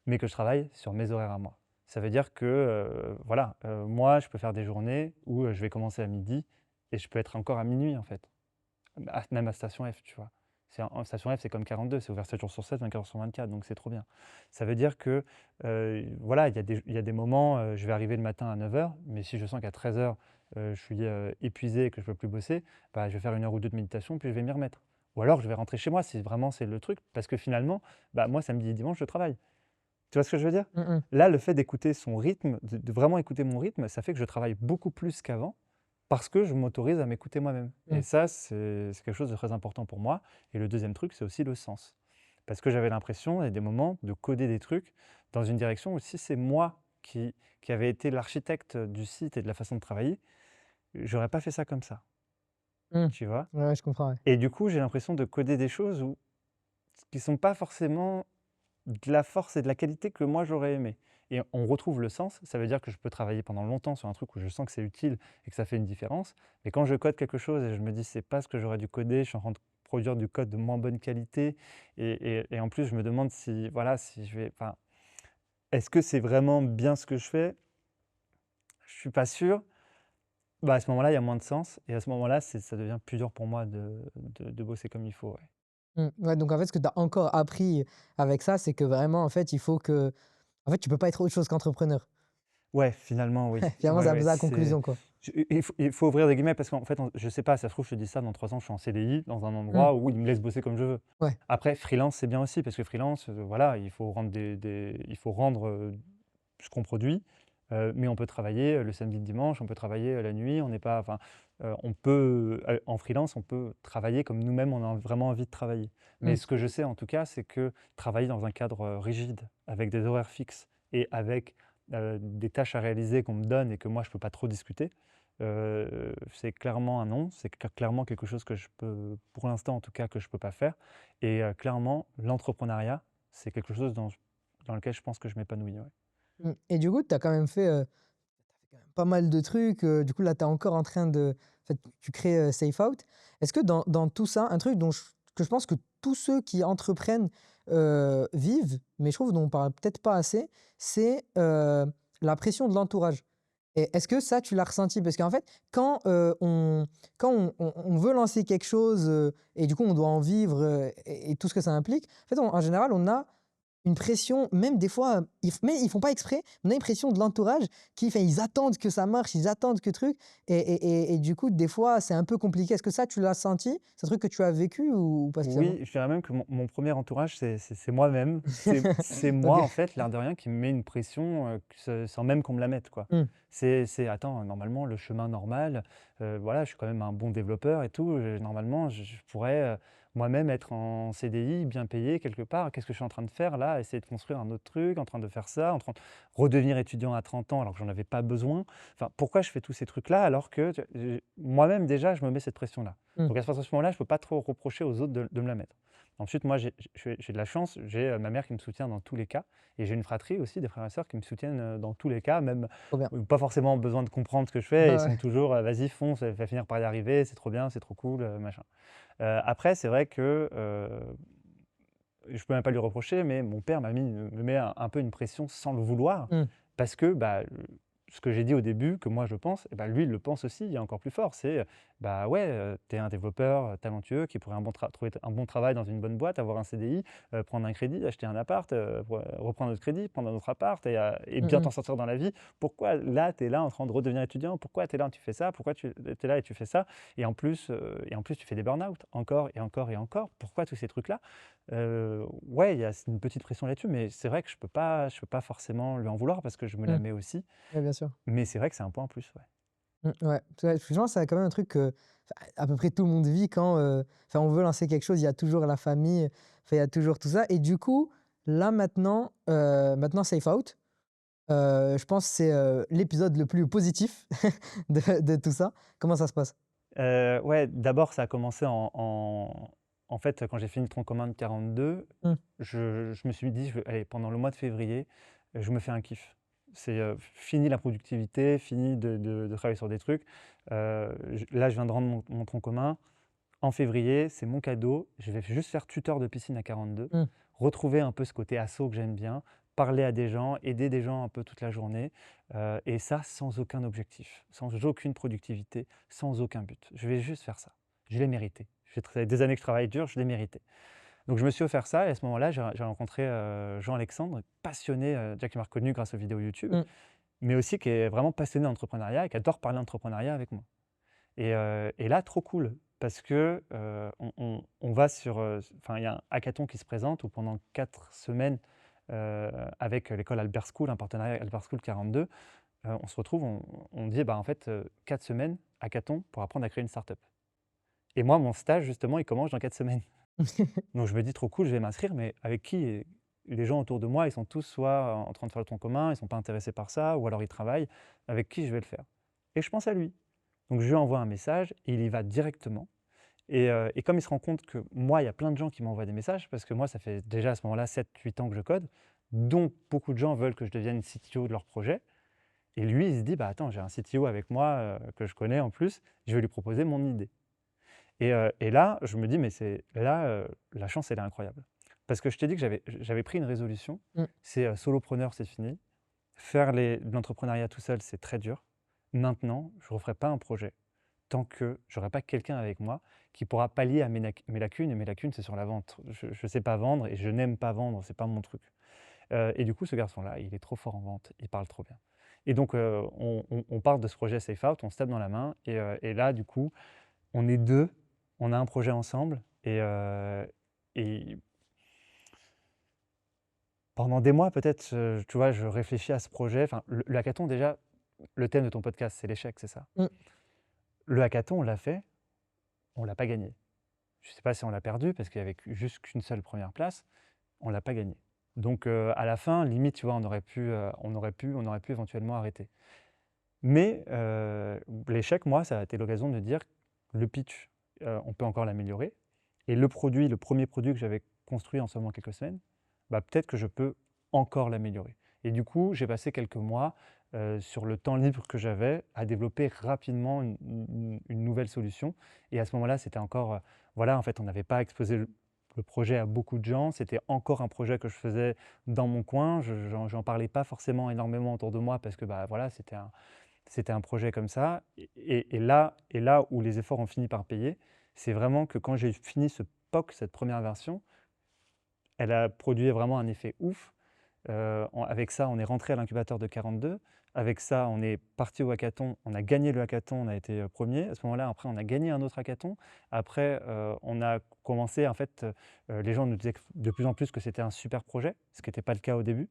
mais que je travaille sur mes horaires à moi. Ça veut dire que, voilà, moi, je peux faire des journées où, je vais commencer à midi et je peux être encore à minuit en fait. Même à Station F, tu vois? En Station F, c'est comme 42, c'est ouvert 7 jours sur 7, 24 heures sur 24, donc c'est trop bien. Ça veut dire que, voilà, il y a des moments, je vais arriver le matin à 9 heures, mais si je sens qu'à 13 heures, je suis, épuisé et que je peux plus bosser, bah, je vais faire 1 heure ou 2 de méditation, puis je vais m'y remettre. Ou alors je vais rentrer chez moi si vraiment c'est le truc, parce que finalement, bah, moi samedi et dimanche, je travaille. Tu vois ce que je veux dire? Mmh mh. Là, le fait d'écouter son rythme, de vraiment écouter mon rythme, ça fait que je travaille beaucoup plus qu'avant parce que je m'autorise à m'écouter moi-même et Mmh. ça, c'est quelque chose de très important pour moi et le deuxième truc, c'est aussi le sens. Parce que j'avais l'impression, il y a des moments, de coder des trucs dans une direction où si c'est moi qui avait été l'architecte du site et de la façon de travailler, j'aurais pas fait ça comme ça, Mmh. tu vois? Ouais, je comprends, ouais. Et du coup, j'ai l'impression de coder des choses qui sont pas forcément de la force et de la qualité que moi j'aurais aimé et on retrouve le sens, ça veut dire que je peux travailler pendant longtemps sur un truc où je sens que c'est utile et que ça fait une différence. Mais quand je code quelque chose et je me dis: «C'est pas ce que j'aurais dû coder, je suis en train de produire du code de moins bonne qualité» et en plus je me demande si voilà, si je vais enfin, est-ce que c'est vraiment bien ce que je fais? Je suis pas sûr. Bah, à ce moment-là, il y a moins de sens et à ce moment-là, ça devient plus dur pour moi de bosser comme il faut, ouais. Mmh. Ouais, donc en fait, ce que tu as encore appris avec ça, c'est que vraiment, en fait, il faut que en fait, tu peux pas être autre chose qu'entrepreneur. Ouais, finalement, oui. Finalement, Ouais, c'est un peu ouais, ça la c'est conclusion, quoi. il faut ouvrir des guillemets parce qu'en fait, je sais pas, ça se trouve, je te dis ça, dans 3 ans, je suis en CDI dans un Mmh. endroit où ils me laissent bosser comme je veux. Ouais. Après, freelance, c'est bien aussi parce que freelance, voilà, il faut rendre, ce qu'on produit, mais on peut travailler, le samedi, le dimanche, on peut travailler, la nuit, on n'est pas enfin, on peut, en freelance, on peut travailler comme nous-mêmes, on a vraiment envie de travailler. Mais Mmh. ce que je sais, en tout cas, c'est que travailler dans un cadre, rigide, avec des horaires fixes et avec, des tâches à réaliser qu'on me donne et que moi je peux pas trop discuter, c'est clairement un non. C'est clairement quelque chose que je peux, pour l'instant en tout cas, que je peux pas faire. Et clairement, l'entrepreneuriat, c'est quelque chose dans lequel je pense que je m'épanouis, ouais. Et du coup, tu as quand même fait, pas mal de trucs, du coup là, tu es encore en train de en fait, tu crées, Safe Out. Est-ce que dans tout ça, un truc dont je pense que tous ceux qui entreprennent, vivent, mais je trouve dont on parle peut-être pas assez, c'est, la pression de l'entourage. Et est-ce que ça, tu l'as ressenti? Parce qu'en fait, quand on veut lancer quelque chose, et du coup on doit en vivre, et tout ce que ça implique, en fait, en général, on a une pression, même des fois, mais ils font pas exprès, on a une pression de l'entourage qui enfin, ils attendent que ça marche, ils attendent que truc et du coup, des fois, c'est un peu compliqué. Est-ce que ça, tu l'as senti? C'est un truc que tu as vécu ou pas spécialement? Oui, je dirais même que mon 1er entourage, c'est moi-même. C'est moi, OK. en fait, l'air de rien, qui me met une pression, sans même qu'on me la mette, quoi. Mmh. C'est: «Attends, normalement, le chemin normal, voilà, je suis quand même un bon développeur et tout, normalement, je pourrais, moi-même être en CDI, bien payé quelque part. Qu'est-ce que je suis en train de faire là? Essayer de construire un autre truc, en train de faire ça, en train de redevenir étudiant à 30 ans alors que j'en avais pas besoin. Enfin, pourquoi je fais tous ces trucs-là alors que moi-même déjà, je me mets cette pression-là?» Mmh. Donc à partir de ce moment-là, je ne peux pas trop reprocher aux autres de me la mettre. Ensuite, moi, j'ai de la chance, j'ai ma mère qui me soutient dans tous les cas, et j'ai une fratrie aussi, des frères et sœurs qui me soutiennent dans tous les cas, même Trop bien. pas forcément besoin de comprendre ce que je fais, ils Ouais, ouais. sont toujours vas-y, fonce, va finir par y arriver, c'est trop bien, c'est trop cool, machin. Après, c'est vrai que je peux même pas lui reprocher, mais mon père me met un peu une pression sans le vouloir, Mmh. parce que bah, ce que j'ai dit au début, que moi je pense, et bah, lui il le pense aussi, il y a encore plus fort. C'est bah ouais, tu es un développeur talentueux qui pourrait trouver un bon travail dans une bonne boîte, avoir un CDI, prendre un crédit, acheter un appart, reprendre notre crédit, prendre un autre appart et Mmh bien mh. t'en sortir dans la vie. Pourquoi là tu es là en train de redevenir étudiant? Pourquoi tu es là, tu fais ça? Pourquoi tu es là et tu fais ça? Et en plus tu fais des burn-out encore et encore et encore. Pourquoi tous ces trucs-là? Ouais, il y a une petite pression là-dessus, mais c'est vrai que je peux pas forcément lui en vouloir parce que je me la Mmh. mets aussi. Ouais, bien sûr. Mais c'est vrai que c'est un point en plus, ouais. Ouais. Ouais, franchement, c'est quand même un truc que, enfin, à peu près tout le monde vit quand, enfin, on veut lancer quelque chose, il y a toujours la famille, enfin, il y a toujours tout ça et du coup, là, maintenant Safe Out, je pense que c'est, l'épisode le plus positif de tout ça. Comment ça se passe? Ouais, d'abord ça a commencé en fait, quand j'ai fini le tronc commun de 42, Mmh. je me suis dit: «Je vais allez, pendant le mois de février, je me fais un kiff». C'est, fini la productivité, fini de travailler sur des trucs. Je viens de rendre mon tronc commun. En février, c'est mon cadeau. Je vais juste faire tuteur de piscine à 42, Mmh. retrouver un peu ce côté asso que j'aime bien, parler à des gens, aider des gens un peu toute la journée, et ça sans aucun objectif, sans aucune productivité, sans aucun but. Je vais juste faire ça. Je l'ai mérité. Ça fait des années que je travaille dur, je l'ai mérité. Donc je me suis offert ça et à ce moment-là, j'ai rencontré, Jean-Alexandre, passionné, déjà qui m'a reconnu grâce aux vidéos YouTube, Mmh. mais aussi qui est vraiment passionné d'entrepreneuriat et qui adore parler d'entrepreneuriat avec moi. Et là, trop cool, parce que, on va sur, enfin, il y a un hackathon qui se présente où pendant 4 semaines, avec l'école Albert School, un partenariat Albert School 42, on se retrouve, on dit: «Bah, en fait, 4 semaines, hackathon pour apprendre à créer une start-up». Et moi, mon stage, justement, il commence dans 4 semaines. Donc je me dis: «Trop cool, je vais m'inscrire», mais avec qui? Et les gens autour de moi, ils sont tous soit en train de faire le tronc commun, ils sont pas intéressés par ça, ou alors ils travaillent. Avec qui je vais le faire? Et je pense à lui. Donc je lui envoie un message, il y va directement et comme il se rend compte que moi, il y a plein de gens qui m'envoient des messages parce que moi, ça fait déjà à ce moment-là 7-8 ans que je code, donc beaucoup de gens veulent que je devienne CTO de leur projet et lui, il se dit: «Bah, attends, j'ai un CTO avec moi, que je connais en plus, je vais lui proposer mon idée» et là, je me dis: «Mais c'est là, la chance, elle est incroyable». Parce que je t'ai dit que j'avais pris une résolution, Mmh. c'est, solopreneur, c'est fini. Faire de l'entrepreneuriat tout seul, c'est très dur. Maintenant, je ne referai pas un projet tant que j'aurai pas quelqu'un avec moi qui pourra pallier à mes lacunes et mes lacunes, c'est sur la vente. Je ne sais pas vendre et je n'aime pas vendre, c'est pas mon truc. Et du coup, ce garçon-là, il est trop fort en vente, il parle trop bien. Et donc, on part de ce projet Safe Out, on se tape dans la main et là, du coup, on est 2, on a un projet ensemble et pendant des mois peut-être, tu vois, je réfléchis à ce projet. Enfin, le hackathon déjà, le thème de ton podcast, c'est l'échec, c'est ça? Mmh. Le hackathon, on l'a fait, on l'a pas gagné. Je ne sais pas si on l'a perdu parce qu'il y avait juste qu'une seule première place, on l'a pas gagné. Donc à la fin, limite, tu vois, on aurait pu éventuellement arrêter. Mais l'échec, moi, ça a été l'occasion de dire: «Le pitch, on peut encore l'améliorer et le produit, le premier produit que j'avais construit en seulement quelques semaines, bah, peut-être que je peux encore l'améliorer». Et du coup, j'ai passé quelques mois, sur le temps libre que j'avais, à développer rapidement une nouvelle solution. Et à ce moment-là, c'était encore, voilà, en fait, on n'avait pas exposé le projet à beaucoup de gens. C'était encore un projet que je faisais dans mon coin. J'en parlais pas forcément énormément autour de moi parce que, bah, voilà, c'était un projet comme ça. Et là où les efforts ont fini par payer, c'est vraiment que quand j'ai fini ce POC, cette première version, elle a produit vraiment un effet ouf. Avec ça, on est rentré à l'incubateur de 42. Avec ça, on est parti au hackathon. On a gagné le hackathon, on a été premier. À ce moment-là, après, on a gagné un autre hackathon. Après, on a commencé, en fait, les gens nous disaient de plus en plus que c'était un super projet, ce qui n'était pas le cas au début.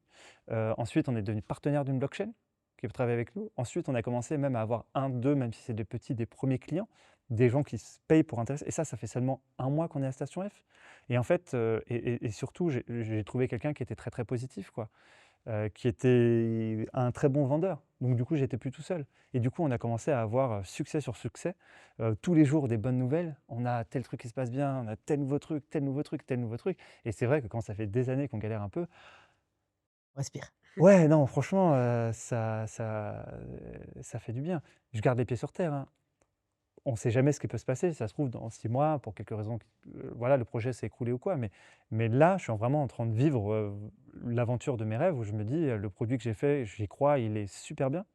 Ensuite, on est devenu partenaire d'une blockchain qui travaille avec nous. Ensuite, on a commencé même à avoir un, deux, même si c'est des petits, des premiers clients, des gens qui se payent pour intéresser. Et ça fait seulement un mois qu'on est à Station F. Et en fait, et surtout, j'ai trouvé quelqu'un qui était très, très positif, quoi, qui était un très bon vendeur. Donc du coup, j'étais plus tout seul. Et du coup, on a commencé à avoir succès sur succès, tous les jours des bonnes nouvelles. On a tel truc qui se passe bien, on a tel nouveau truc, tel nouveau truc, tel nouveau truc. Et c'est vrai que quand ça fait des années qu'on galère un peu, Respire. ouais, non, franchement, ça fait du bien. Je garde les pieds sur terre, hein. On ne sait jamais ce qui peut se passer. Ça se trouve, dans 6 mois, pour quelque raison, voilà, le projet s'est écroulé ou quoi. Mais là, je suis vraiment en train de vivre l'aventure de mes rêves où je me dis, le produit que j'ai fait, j'y crois, il est super bien.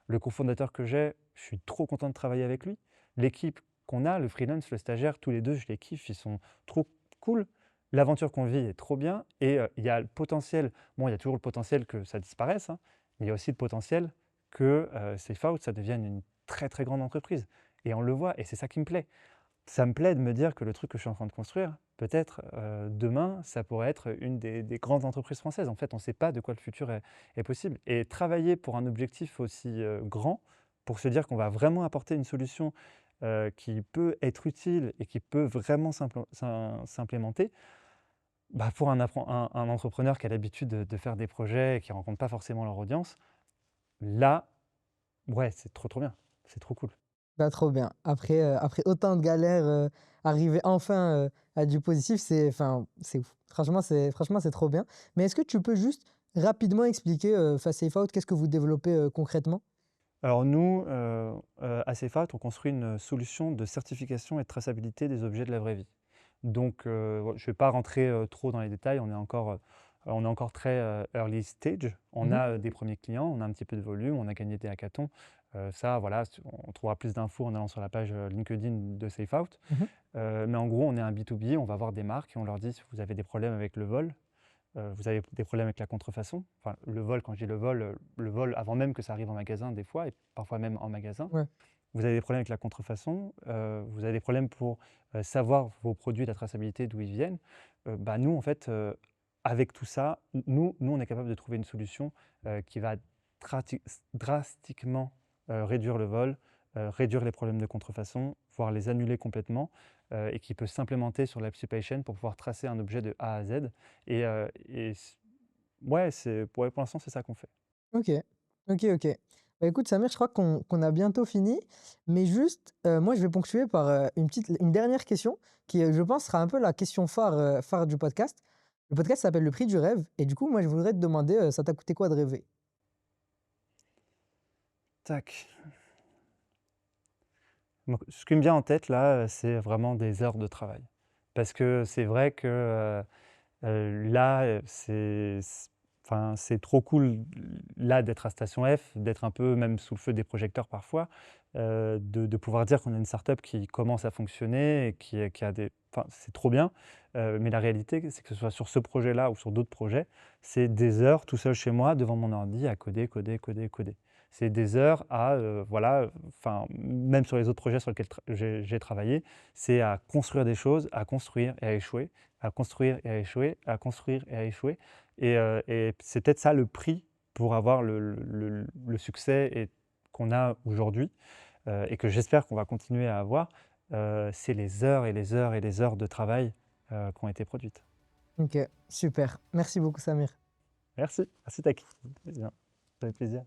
Le cofondateur que j'ai, je suis trop content de travailler avec lui. L'équipe qu'on a, le freelance, le stagiaire, tous les deux, je les kiffe, ils sont trop cool. L'aventure qu'on vit est trop bien. Et il y a le potentiel, bon, il y a toujours le potentiel que ça disparaisse, hein, mais il y a aussi le potentiel que SafeOut, ça devienne une très très grande entreprise. Et on le voit, et c'est ça qui me plaît. Ça me plaît de me dire que le truc que je suis en train de construire, peut-être demain, ça pourrait être une des grandes entreprises françaises. En fait, on ne sait pas de quoi le futur est possible. Et travailler pour un objectif aussi grand, pour se dire qu'on va vraiment apporter une solution qui peut être utile et qui peut vraiment s'implémenter, bah, pour un entrepreneur qui a l'habitude de faire des projets et qui ne rencontre pas forcément leur audience, là, ouais, c'est trop trop bien. C'est trop cool. Bah, trop bien. Après autant de galères, arriver enfin, à du positif, c'est ouf. Franchement, c'est trop bien. Mais est-ce que tu peux juste rapidement expliquer, Safe qu'est-ce que vous développez, concrètement? Alors nous, à Cefat, on construit une solution de certification et de traçabilité des objets de la vraie vie. Donc, ouais, je ne vais pas rentrer trop dans les détails, on est encore très early stage. On Mmh. a des premiers clients, on a un petit peu de volume, on a gagné des hackathons. Ça, voilà, on trouvera plus d'infos en allant sur la page LinkedIn de SafeOut. Mmh. Mais en gros, on est un B2B, on va voir des marques et on leur dit: «Si vous avez des problèmes avec le vol, vous avez des problèmes avec la contrefaçon». Enfin, le vol, quand je dis le vol avant même que ça arrive en magasin des fois et parfois même en magasin. Ouais. Vous avez des problèmes avec la contrefaçon, vous avez des problèmes pour savoir vos produits, la traçabilité, d'où ils viennent. Bah, nous, en fait, avec tout ça, nous, on est capable de trouver une solution qui va drastiquement réduire le vol, réduire les problèmes de contrefaçon, voire les annuler complètement, et qui peut s'implémenter sur la supply chain pour pouvoir tracer un objet de A à Z. Ouais, pour l'instant, c'est ça qu'on fait. OK. OK, OK. Bah, écoute Samir, je crois qu'on a bientôt fini, mais juste, moi je vais ponctuer par, une dernière question qui, je pense sera un peu la question phare du podcast. Le podcast s'appelle «Le prix du rêve» et du coup, moi je voudrais te demander, ça t'a coûté quoi de rêver? Tac. Donc, ce qui me vient en tête là, c'est vraiment des heures de travail. Parce que c'est vrai que, là, enfin, c'est trop cool, là, d'être à Station F, d'être un peu même sous le feu des projecteurs parfois, de pouvoir dire qu'on a une startup qui commence à fonctionner et qui a des enfin, c'est trop bien, mais la réalité, c'est que ce soit sur ce projet-là ou sur d'autres projets, c'est des heures tout seul chez moi devant mon ordi à coder, coder, coder, coder. C'est des heures à, voilà, enfin, même sur les autres projets sur lesquels j'ai travaillé, c'est à construire des choses, à construire et à échouer, à construire et à échouer, à construire et à échouer. Et c'est peut-être ça le prix pour avoir le succès qu'on a aujourd'hui, et que j'espère qu'on va continuer à avoir. C'est les heures et les heures et les heures de travail qui ont été produites. OK, super. Merci beaucoup Samir. Merci, merci Taki. Ça fait plaisir.